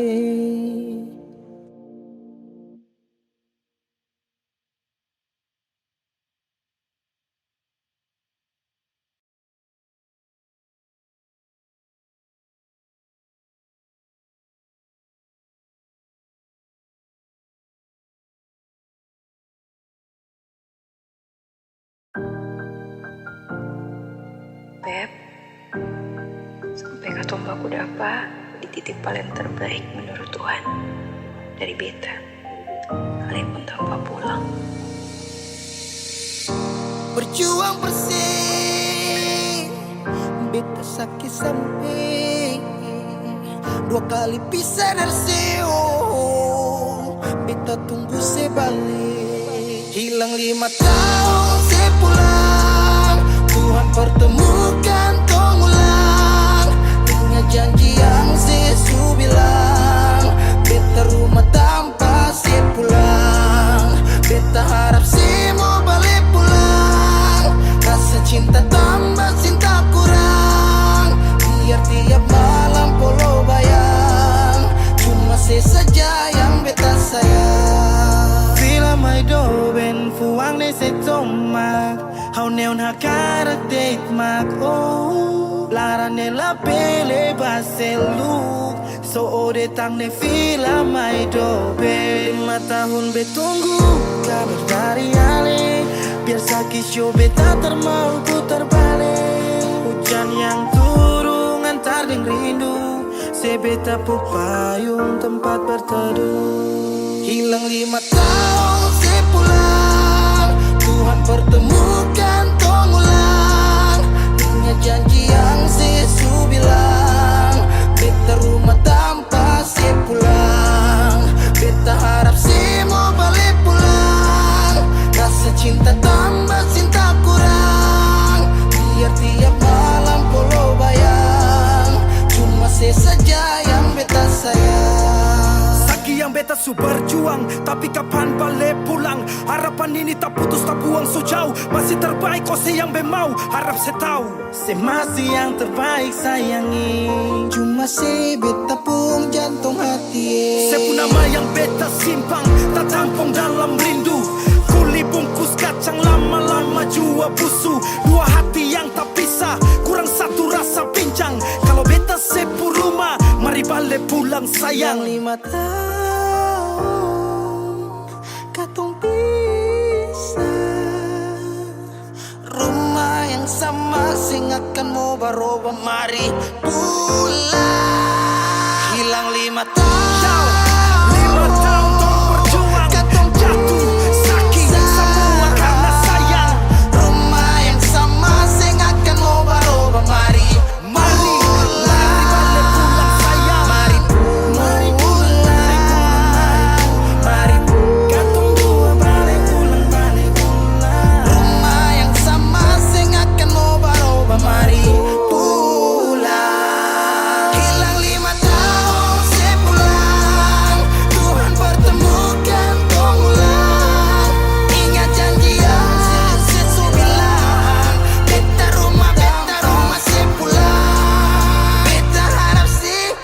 S8: Beb, katong baku dapa di titik paling terbaik menurut Tuhan. Dari beta, kalian pun tanpa pulang.
S1: Berjuang bersih, beta sakit sampai 2 kali pisah dari Seoul. Beta tunggu sebalik. Hilang 5 tahun sepulang, Tuhan pertemukan tong ulang. Ingat janji yang Yesus bilang, beta rumah tanpa sepulang. Beta harap semua balik pulang. Rasa cinta tambah cinta kurang, biar tiap malam polo bayang. Cuma saja yang beta sayang. Fila mai do ben fuang ne se tomak, hau neon hakarak date mak oh. Lara ne la pele baselu, so ode tang ne fila mai do ben. 5 tahun betunggu kabar dari Ale, biar sakit show beta termau putar balik. Hujan yang turun antar deng rindu, sebeta pupayung tempat berteduh. Hilang 5 tahun sepulang, Tuhan pertemukan tong ulang. Ingat janji yang Yesus bilang, beta rumah tanpa sepulang. Beta harap semua balik pulang. Rasa cinta tambah cinta kurang, biar tiap malam polo bayang. Cuma saja yang beta sayang.
S2: Saki yang beta su berjuang, tapi kapan balik pulang? Harapan ini tak putus tak buang so jauh. Masih terbaik kau yang bemau, harap saya tahu.
S1: Se masih yang terbaik sayangi, cuma se beta pun jantung hati.
S2: Saya pun nama yang beta simpang, tak tampung dalam rindu. Kuli bungkus kacang lama-lama jua busu. 2 hati yang tak pisah, kurang satu rasa pincang. Kalau beta sepu rumah, mari balik pulang sayang.
S1: 5 tahun katong pisah, rumah yang sama sing akan mau baroba, mari pulang. Hilang 5 tahun,
S2: 5 tahun tong berjuang,
S1: katong
S2: jatuh sakit semua karena sayang.
S1: rumah yang sama sing akan mau baroba, mari
S2: Balik pulang sayang.
S1: Mari pulang, mari
S2: Katong dua balik pulang.
S1: rumah yang sama sing akan mau baroba, mari pulang. Hilang 5 tahun sepulang, Tuhan pertemukan tong ulang. Ingat janji yang Yesus bilang, beta rumah sepulang. Beta harap sih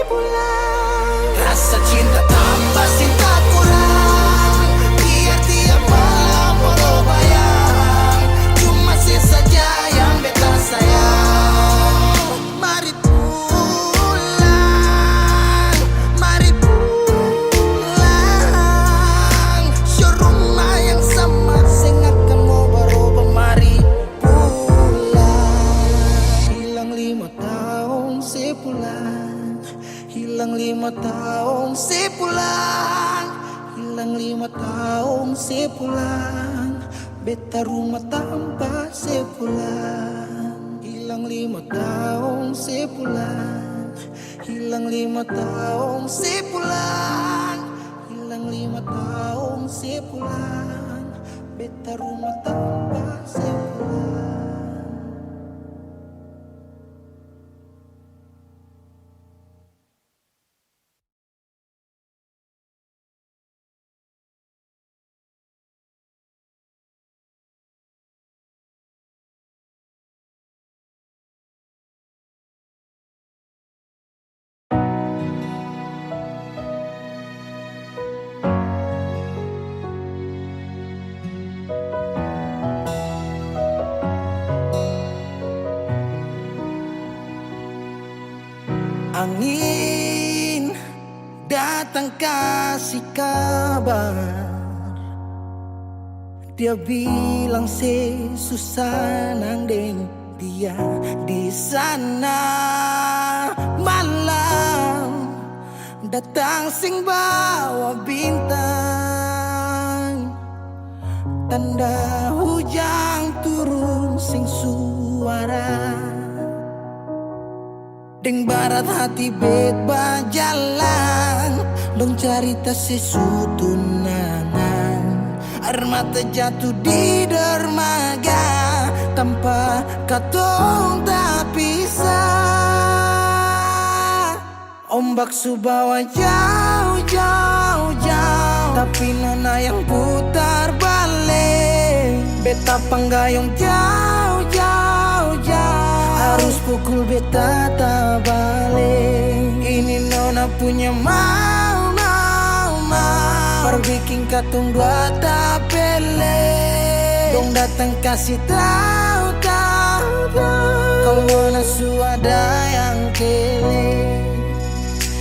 S1: pulang. Rasa cinta tambah cinta kurang, biar tiap malam polo bayang. Cuma saja yang beta sayang. Mari pulang, mari pulang. Show rumah yang sama sing akan mau berubah, mari pulang. Hilang 5 tahun sepulang, hilang 5 tahun sepulang, hilang 5 tahun sepulang. Beta rumah tanpa sepulang. Hilang 5 tahun sepulang, hilang 5 tahun sepulang, hilang 5 tahun sepulang. Beta rumah tanpa sepulang. Angin datang kasih kabar, dia bilang susah nang deng dia di sana. Malam datang sing bawa bintang, tanda hujan turun sing suara. Deng barat hati bet bajalan, dong cerita sesutunangan. Air mata jatuh di dermaga, tanpa katong tak pisah. Ombak subawa jauh, jauh, jauh, tapi nona yang putar balik. Beta panggayong jauh, jauh, jauh, harus pukul beta tak balik. Ini nona punya mau, mau, mau, perbikin katong dua tak pele. Dong datang kasih tahu, tahu, tahu, kalau nona suada yang kele.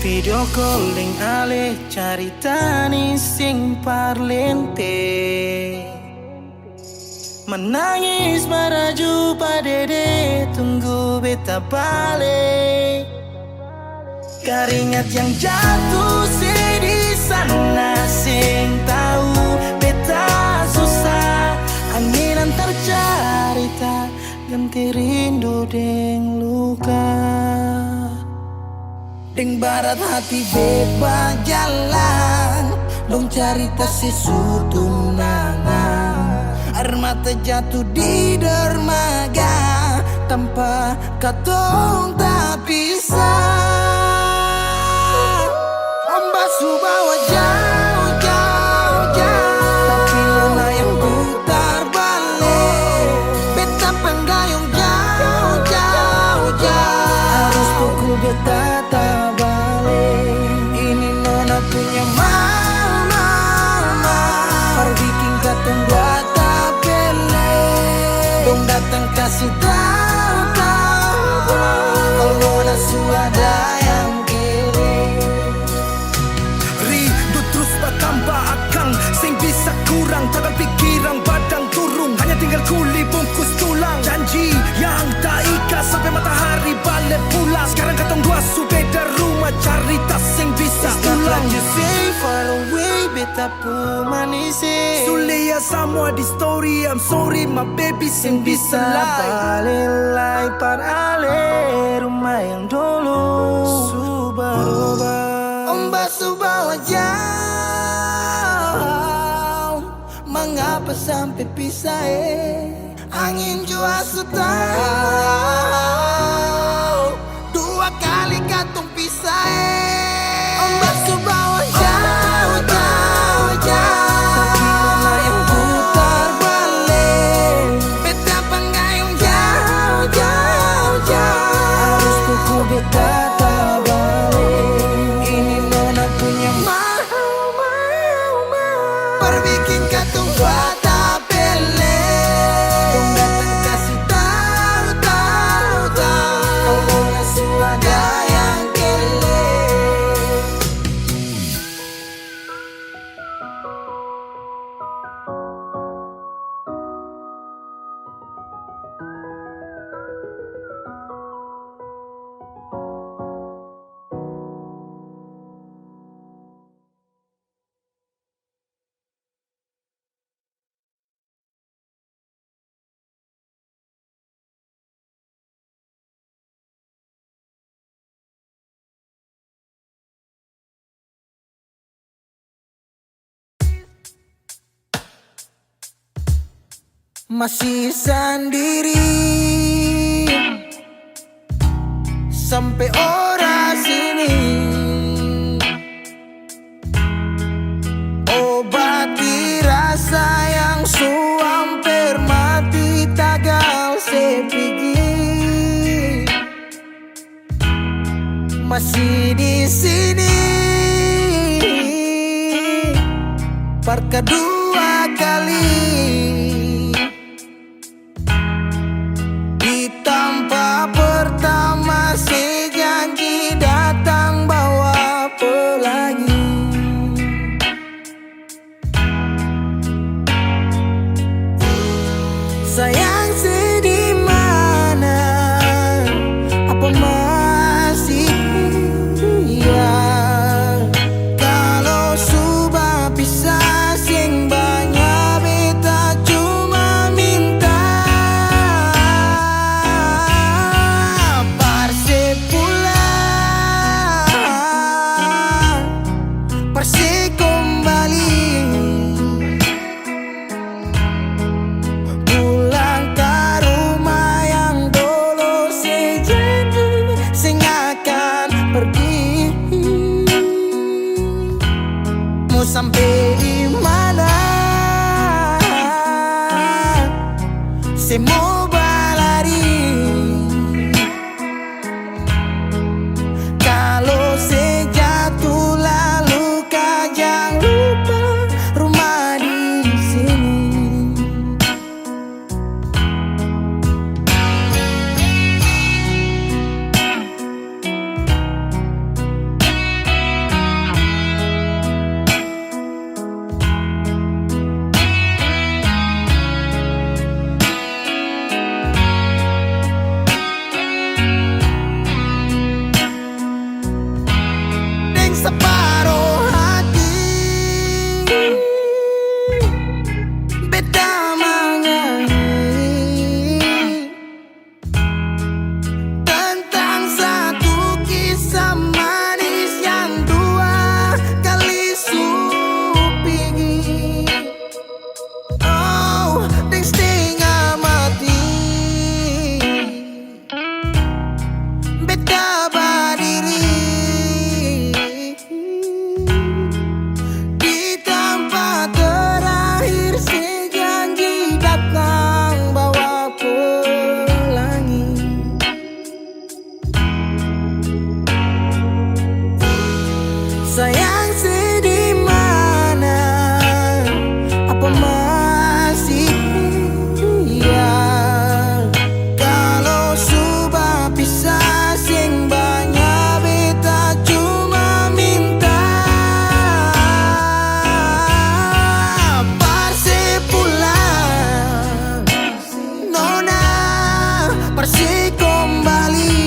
S5: Video calling ale carita ni sing parlente, menangis maraju padede tunggu beta balik. Keringat yang jatuh di sana sing tahu beta susah. Angin antar carita ganti rindu deng luka. Deng barat hati bebas jalan, dong cerita sesutunangan. Air mata jatuh di dermaga, tanpa katong tak pisah. Ombak subawa jauh, jauh, jauh, tapi nona yang putar balik. Beta panggayong jauh, jauh, jauh, harus pukul beta tak balik. Ini nona punya mau, mau, mau, perbikin katong dua tak pele. Dong datang kasih tahu, tahu, kalau nona suada yang kele.
S2: Rindu terus bertambah akang, sing bisa kurang, takkan pikiran badang turung. Hanya tinggal kuli bungkus tulang, janji yang tak ikat sampai matahari balik pulang. Sekarang katong dua su beda rumah, cari tas sing bisa ulang.
S5: You say far away beta pu manise.
S2: Sulia semua di story, I'm sorry my baby sing bisa
S5: Balelai par ale rumah yang dulu Subaroba.
S1: Ombak subawa jauh, mengapa sampai pisah angin jua tahu, dua kali katong pisah Ombak subawa jauh, jauh, jauh, tapi nona yang putar balik. Beta panggayong jauh, jauh, jauh, harus pukul beta tak balik. Ini nona punya mau, mau, mau, perbikin katong dua tak pele. Dong datang kasih tahu, tahu, tahu, kalau nona suada yang kele. Masih sendiri sampai ora sini, obati rasa yang hampir mati tagal sepigi. Masih di sini par kedua kali. Pertama si janji datang bawa pelangi. Sayang sedih mana mau sampai di mana? Saya mau berlari. Kalau saya jatuh lalu kau jangan lupa rumah di sini. Deng separuh hati beta menyanyi tentang satu kisah manis yang dua kali supingi. Oh, deng setengah mati beta berdiri di tempat terakhir. Sejanji datang bawa pelangi. Sayang sedih mana? Apa masih iya? Kalau sudah pisah sing banyak beta cuma minta parse pulang, nona parse kembali.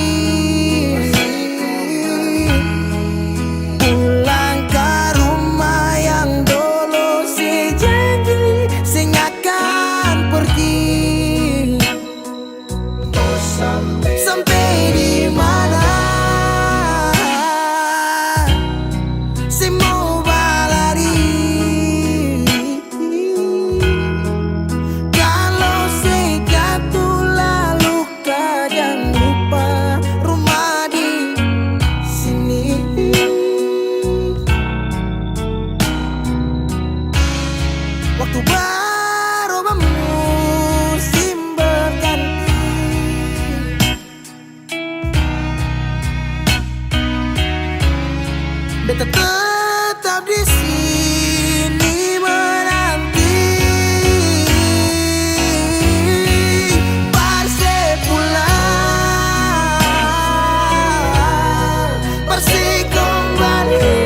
S1: Pulang ke rumah yang dulu sejanji sing akan pergi. Sampai di mana? Saya mau berlari. Kalau saya jatuh lalu kau jangan lupa rumah di sini. Waktu berubah musim berganti. Beta tetap di sini menanti parse pulang, parse kembali.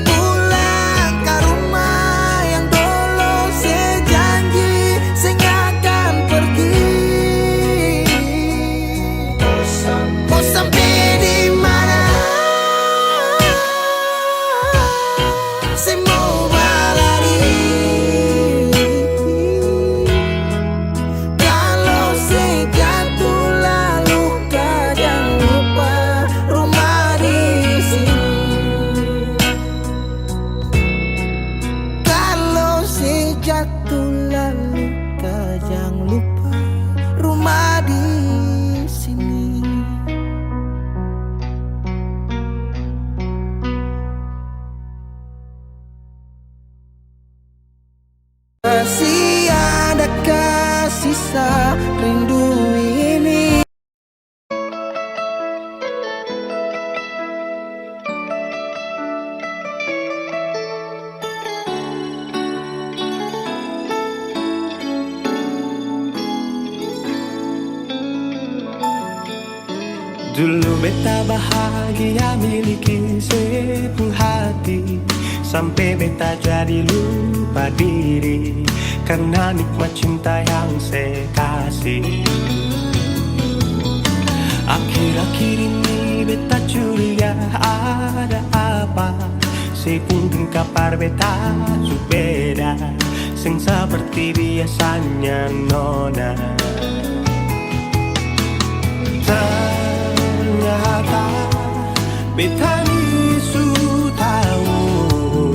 S1: Pulang ke rumah yang dulu sejanji sing akan pergi. Mau sampai di mana? Saya mau berlari. Kalau saya jatuh lalu kau jangan lupa rumah di sini. Kalau saya jatuh lalu kau jangan lupa rumah di sini. Masih adakah sisa rindu ini?
S6: Dulu beta bahagia miliki sepuluh hati, sampai beta jadi lupa diri karena nikmat cinta yang saya kasih. Akhir-akhir ini beta curiga ada apa, saya pun kapar beta su beda, sing seperti biasanya nona. Ternyata beta ni su tahu,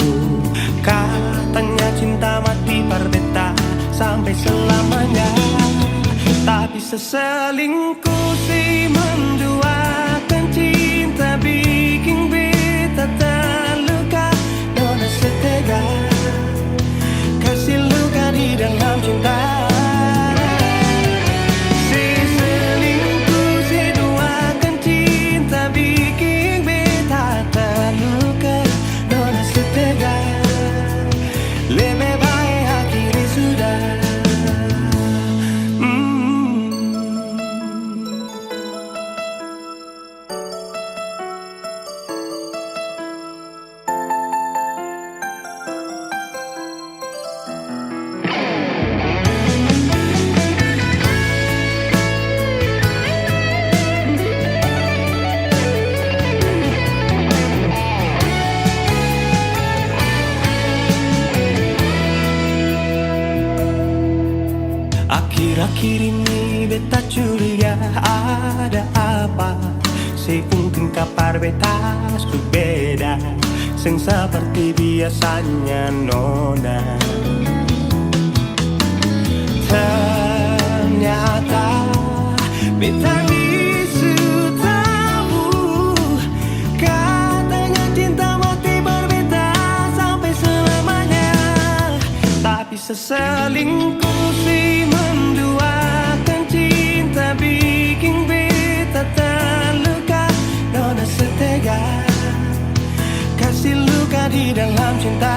S6: katanya cinta mati par beta sampai selamanya. Tapi seselingkuh si menduakan cinta bikin beta
S1: akhir ini beta curiga ada apa. Sepungkin kapar beta beda, sing seperti biasanya nona. Ternyata beta bisu tahu, katanya cinta mati berbeda sampai selamanya. Tapi seselingkuh si menduakan cinta bikin beta terluka. Nona setega kasih luka di dalam cinta.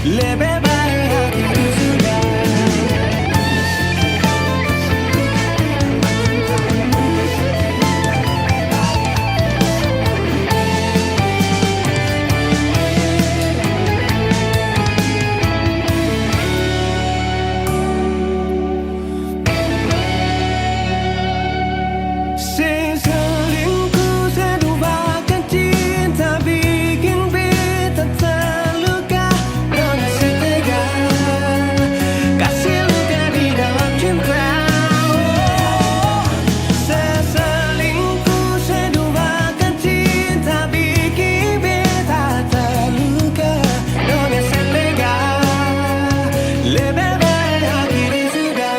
S1: Lebih baik hatiku sudah. Selingkuh sedubakan cinta bikin beta terluka. Nona setega kasih luka di dalam cinta. Selingkuh sedubakan cinta bikin beta terluka. Nona setega lebih baik akhiri sudah.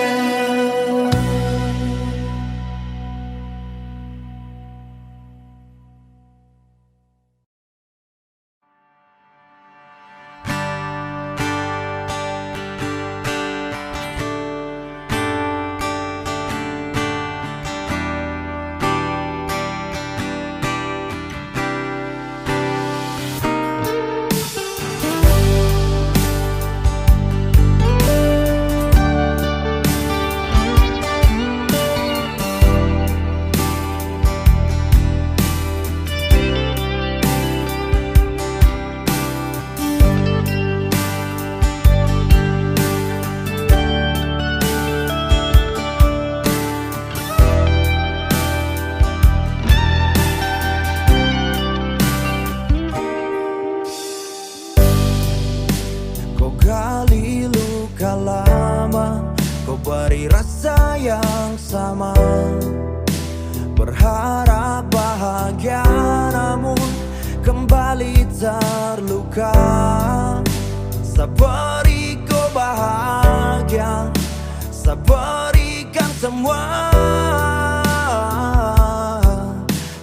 S1: Kau gali luka lama, kau beri rasa yang sama. Berharap bahagia namun kembali terluka. Sabari kau bahagia, sabarikan semua.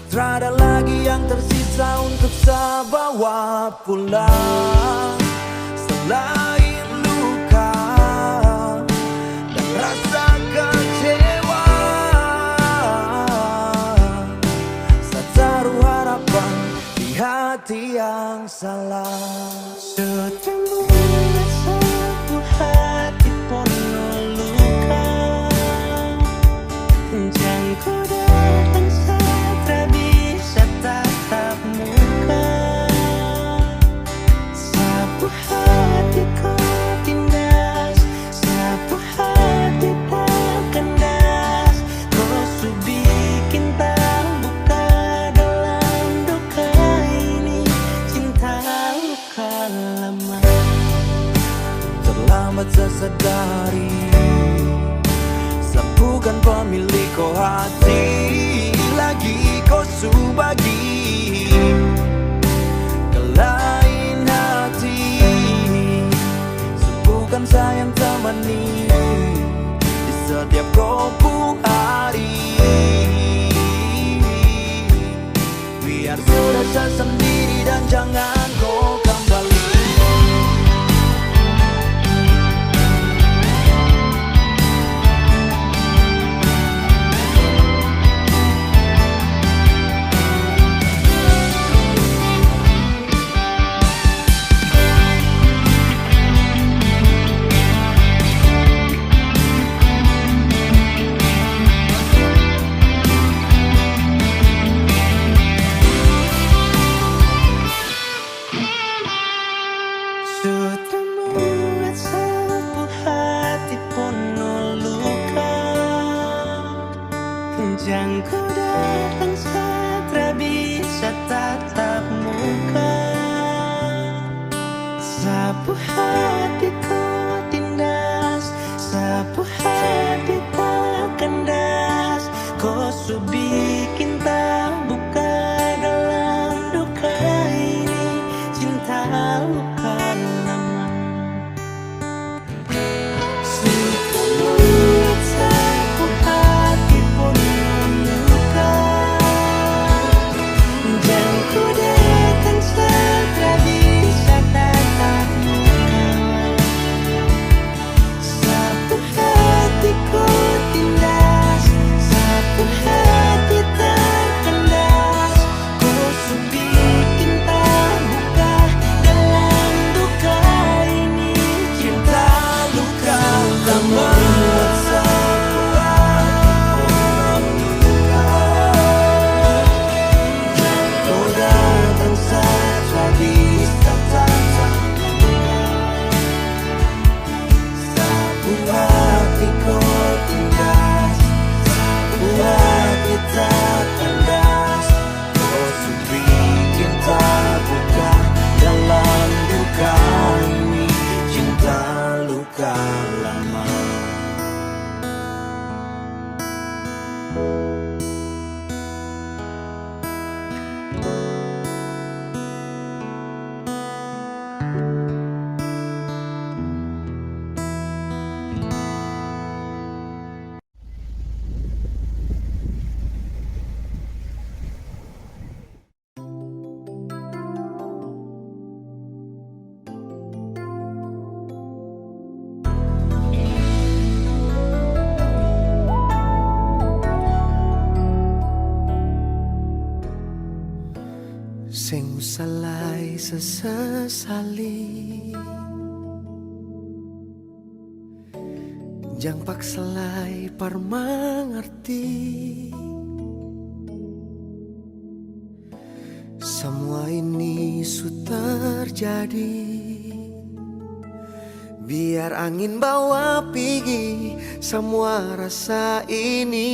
S1: Tiada lagi yang tersisa untuk saya bawa pulang selain luka dan rasa kecewa. Saya taruh harapan di hati yang salah. Setimu satu hati penuh luka, jangan ku datang tak bisa tatap muka. Sapu hati kau tindas, sapu hati tak kandas. Kau su bikin terbuka dalam duka ini. Cinta luka lama, terlambat saya sadari. Saya bukan pemilik kau hati, lagi kau su bagi ke lain hati. Bukan sayang temani di setiap kopung hari. Biar sudah saya sendiri dan jangan kau kembali. Jangan kau datang hatiku tindas, sapu hati tak kandas. Kau su bikin tak buka dalam duka ini, cinta luka lama. Setelah sapu hati pun luka, jangan ku datang setelah bisa tatap muka. Sapu hatiku tindas, sapu hati terkandas. Kau su bikin tak buka dalam duka ini, cinta luka lama. Sapu hati luka, kau datang saja bisa tatap muka. Sapu hatiku tindas, sapu hati tak kandas. Kau su bikin tak buka dalam duka ini, cinta luka lama. Sing salai sesali, jang paksalai par mengerti. Semua ini sudah terjadi, biar angin bawa pergi semua rasa ini.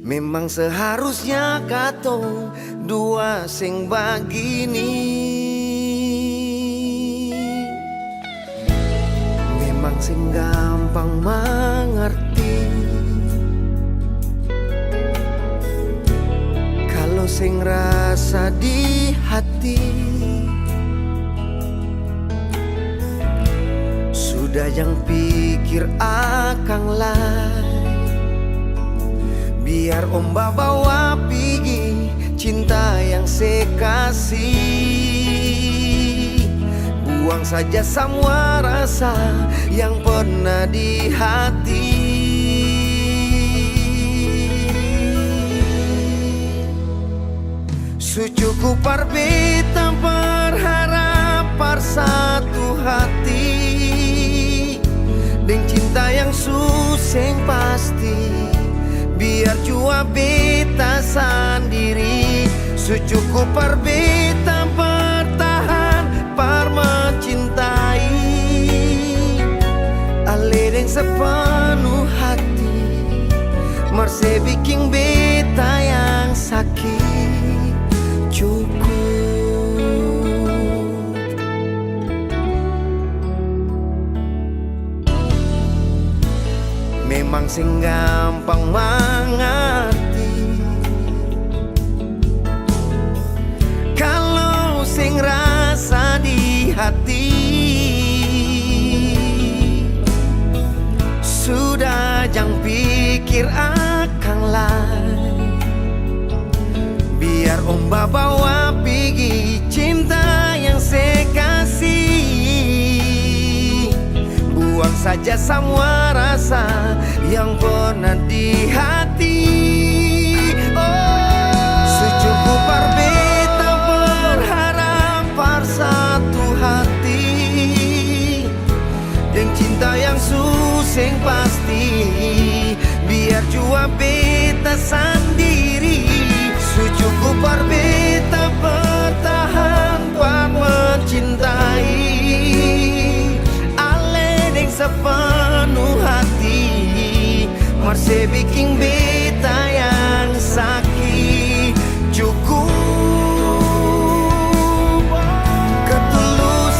S1: Memang seharusnya katong dua sing begini. Memang sing gampang mengerti, kalau sing rasa di hati sudah yang pikir akang lain. Biar Omba bawa pergi cinta yang saya kasih. Buang saja semua rasa yang pernah di hati. Sucuku parbeta berharap par satu hati, dan cinta yang suseng pasti. Biar jua beta sendiri, sucuku par beta bertahan par mencintai. Ale dengan sepenuh hati, marse bikin beta yang sakit cukup. Memang sing gampang mengerti, kalau sing rasa di hati sudah jangan pikir akan lain. Biar Omba bawa pergi cinta yang saya kasih. Buang saja semua rasa yang pernah di hati. Secukup par beta berharap par satu hati, dan cinta yang suseng pasti. Biar jua beta sendiri, secukup par beta bertahan par mencintai. Sepenuh hati, marse bikin beta yang sakit cukup. Ketulus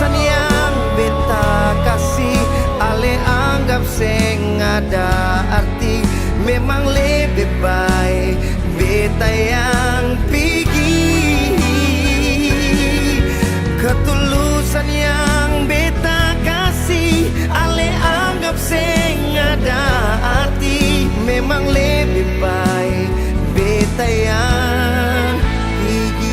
S1: ada arti. Memang lebih baik beta yang pergi. Ketulusan yang beta kasih ale anggap seng ada arti. Memang lebih baik beta yang pergi.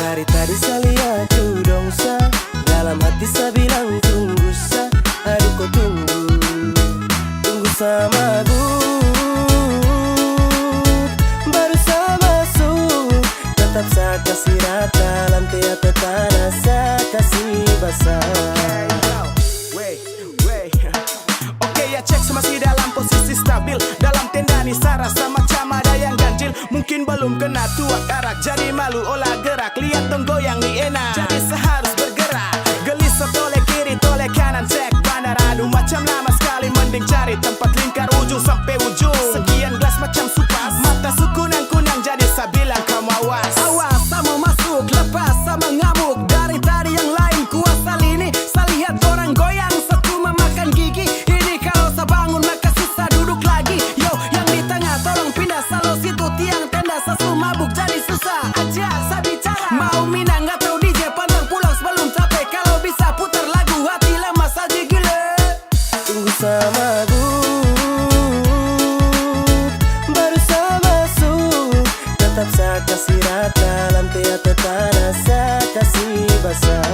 S7: Dari tadi saya lihat tu dong sa, dalam hati saya bilang tunggu sa. Aduh kau tunggu, tunggu sama aku. Baru saya masuk, tetap saya kasih rata. Lantai atau tanah saya kasih basah. Oke ya cek masih dalam posisi stabil. Dalam tenda nih saya rasa macam ada yang ganjil. Mungkin belum kena tuak arak, jadi malu olah gerak. Lihat dong goyang nih enak, jadi seharus bergerak. Gelisah toleh kiri toleh kanan cek bandar. Aduh macam lama sekali, mending cari tempat lingkar ujung sampai ujung. Sekian gelas macam supas, mata sukunang-kunang jadi saya bilang kamu awas. Awas sama masuk, lepas sama ngamuk. Dari tadi yang lain kuasa lini, saya lihat orang goyang satu memakan gigi. Ini kalau saya bangun maka susah duduk lagi. Yo yang di tengah tolong pindah salo situ tiang tenda. Saya mabuk jadi susah aja saya bicara. Mau minang atau DJ pantang pulang sebelum capek. Kalau bisa putar lagu hati lemas aja gila. Tunggu sama aku, baru saya masuk. Tetap saya kasih rata. Lantai atau tanah saya kasih basah.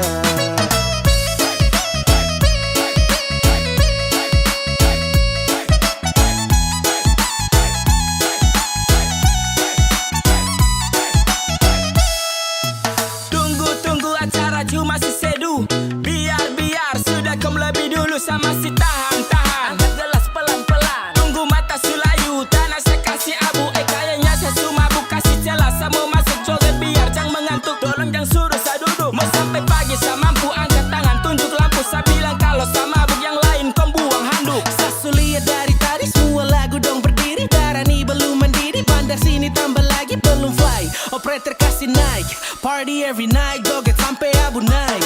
S7: Tunggu acara cuma si sedu. Biar sudah kau lebih dulu sama si tahan. Angkat gelas pelan-pelan, tunggu mata sulayu. Tanah saya kasih abu, kayaknya saya sumabuk. Kasih celah saya mau masuk joget biar jangan mengantuk. Tolong jangan suruh saya duduk, mau sampai pagi saya mampu. Angkat tangan tunjuk lampu, saya bilang kalau saya mabuk. Yang lain kau buang handuk. Saya sulit dari tadi semua lagu dong berdiri. Darah nih belum mendidih, bandar sini tambah lagi belum fly. Operator kasih naik, party every night, joget sampai abu naik.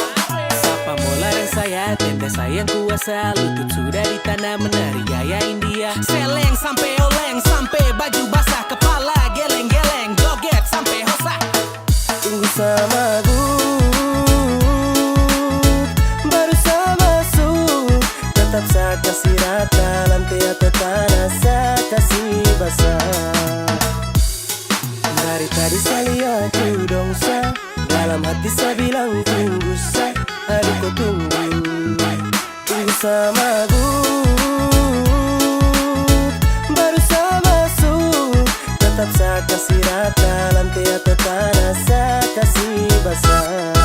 S7: Sapa mola dan saya, tenda saya yang kuasa. Lutut sudah di tanah menari gaya India. Seleng sampai oleng, sampai baju basah. Kepala geleng-geleng, joget sampai hosa. Tunggu sama aku, baru saya masuk. Tetap saya kasih rata. Lantai atau tanah saya kasih basah. Dari tadi saya lihat tu dong sa, dalam hati saya bilang tunggu sa. Aduh kau tunggu, tunggu sama aku. Baru saya masuk, tetap saya kasih rata. Lantai atau tanah saya kasih basah.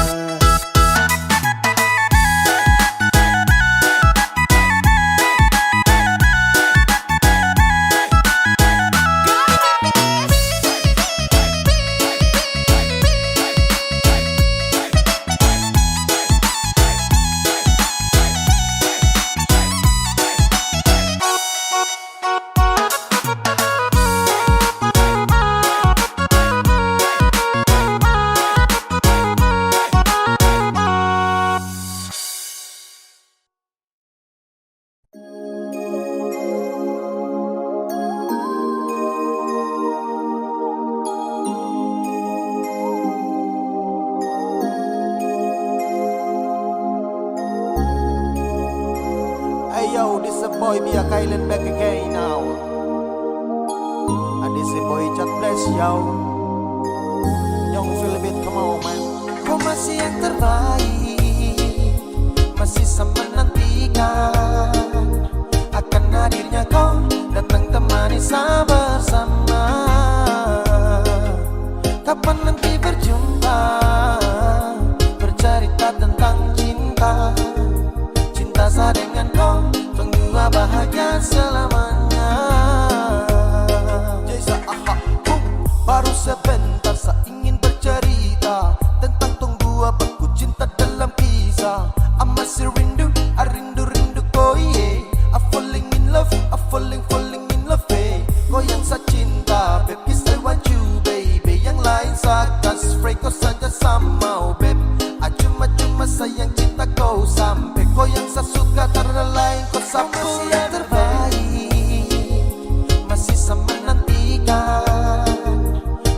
S1: Hey yo, this a boy Mia Kylan back again now. This is boy Chat Bless, yo. Young Philibit, come on man. Kau masih yang terbaik, masih sama menantikan akan hadirnya kau datang temani saya bersama. Kapan nanti berjumpa, bercerita tentang cinta. Cinta saya dengan kau, tunggu bahagia selamanya. Jasa aha, baru sebentar saya ingin bercerita tentang tunggu aku cinta dalam kisah. I masih rindu, I rindu kau, yeah. I falling in love, I falling in love, eh. Kau yang saya cinta, babe, yes I want you, baby. Yang lain saya kasih free, kau saja sama, oh, babe. Cuma sayang cinta kau sampai. Kau yang saya suka, karena lain kau sampai. Yang terbaik, masih sama menantikan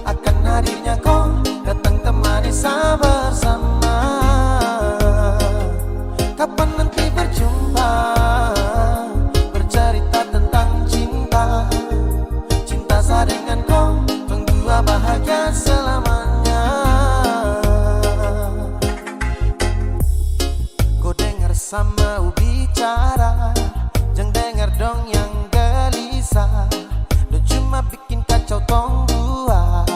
S1: akan hadirnya kau datang temani saya bersama. Kapan nanti berjumpa, bercerita tentang cinta. Cinta saya dengan kau, tunggu bahagia selamanya. Kau dengar sama bicara, jangan dengar dong yang gelisah. Lu cuma bikin kacau tong dua,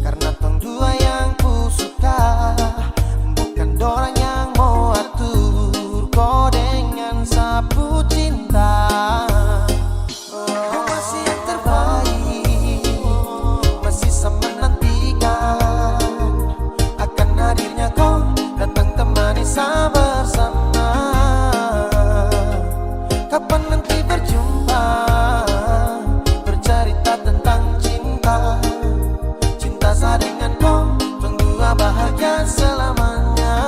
S1: karena tong dua yang ku suka, bukan dorang yang mau atur. Kau dengan sapu cinta. Kau masih yang terbaik, masih sama menantikan akan hadirnya kau datang temani saya bersama. Kapan nanti berjumpa, bercerita tentang cinta. Cinta saya dengan kau, tunggu bahagia selamanya.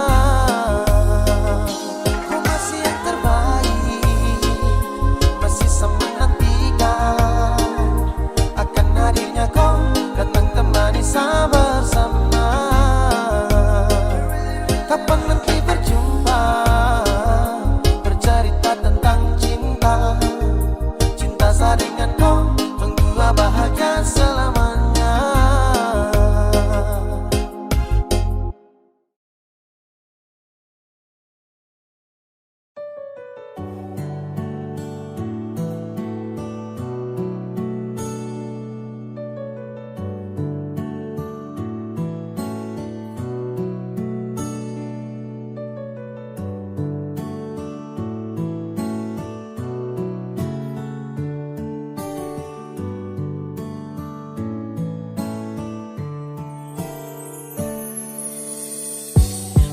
S1: Kau masih yang terbaik, masih sama menantikan akan hadirnya kau datang temani saya bersama. Kapan nanti berjumpa, bercerita tentang cinta. Cinta saya dengan kau, tunggu bahagia selamanya.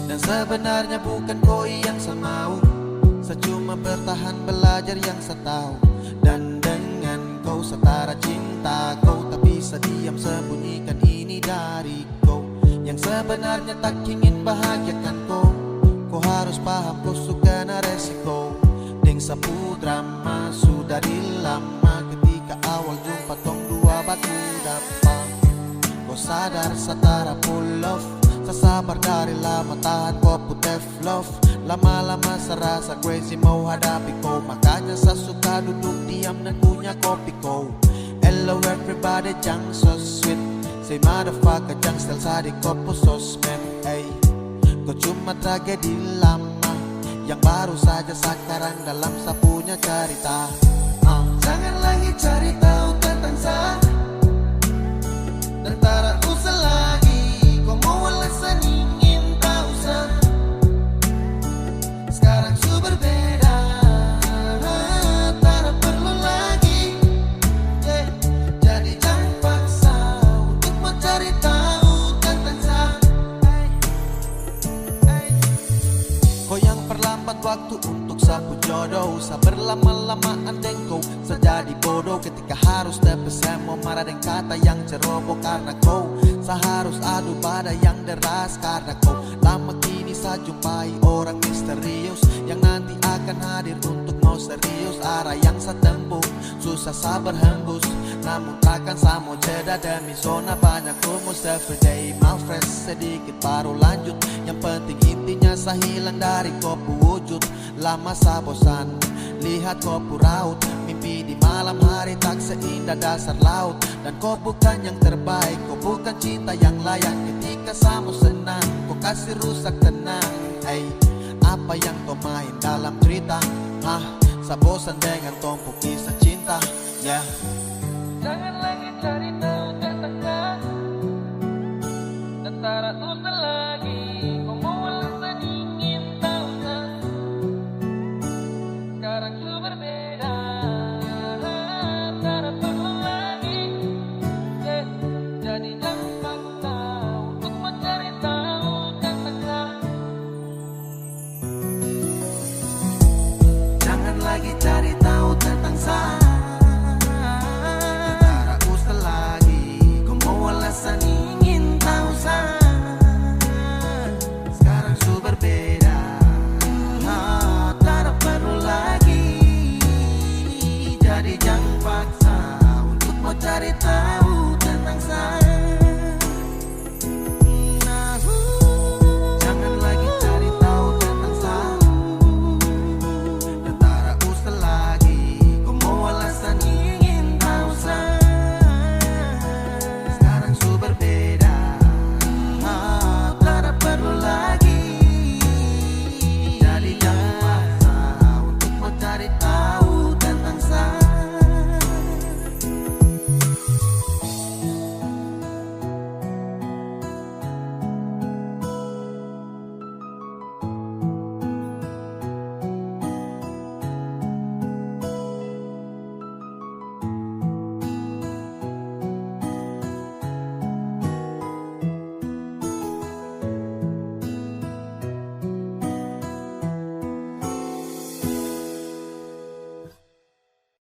S1: Dan sebenarnya bukan kau yang saya mau, saya cuma bertahan belajar yang saya tahu. Dan dengan kau setara cinta kau, tak bisa diam sembunyikan ini dari kau. Yang sebenarnya tak ingin bahagiakan kau, kau harus paham kau suka na resiko. Deng sapu drama sudah di lama, ketika awal jumpa tong dua batu dapat. Kau sadar setara full love, sasabar dari lama tahan kau putih love. Lama-lama serasa crazy mau hadapi kau, makanya saya suka duduk diam dan punya kopi kau. Hello everybody, jang so sweet. Say motherfucker, jang style sa di kopo sosmed. Hey, kau cuma tragedi lama yang baru saja sekarang dalam sa punya cerita. Jangan lagi cari tahu tentang saya, dan tak usah lagi kau mau alasan ingin tahu saya. Sekarang su berbeda, tak perlu lagi, yeah. Jadi jangan paksa untuk mencari tahu tentang saya. Kau yang perlambat waktu untuk sapu jodoh, sa berlama-lamaan deng kau sejadi bodoh. Ketika harus tepes saya mau marah dengan kata yang ceroboh, karena kau seharus adu pada yang deras. Karena kau lama kini saya jumpai orang misterius yang nanti akan hadir untuk mau serius. Arah yang saya tempuh susah
S9: asa berhembus, namun takkan sama jeda demi zona banyak rumus. Everyday malfresh, sedikit baru lanjut. Yang penting intinya saya hilang dari kopu wujud. Lama saya bosan lihat kopu raut, mimpi di malam hari tak seindah dasar laut. Dan kau bukan yang terbaik, kau bukan cinta yang layak. Ketika sama senang, kau kasih rusak tenang. Hey, apa yang kau main dalam cerita? Hah, saya bosan dengan tumpuk kisah cinta. Yeah.
S6: Jangan lagi cari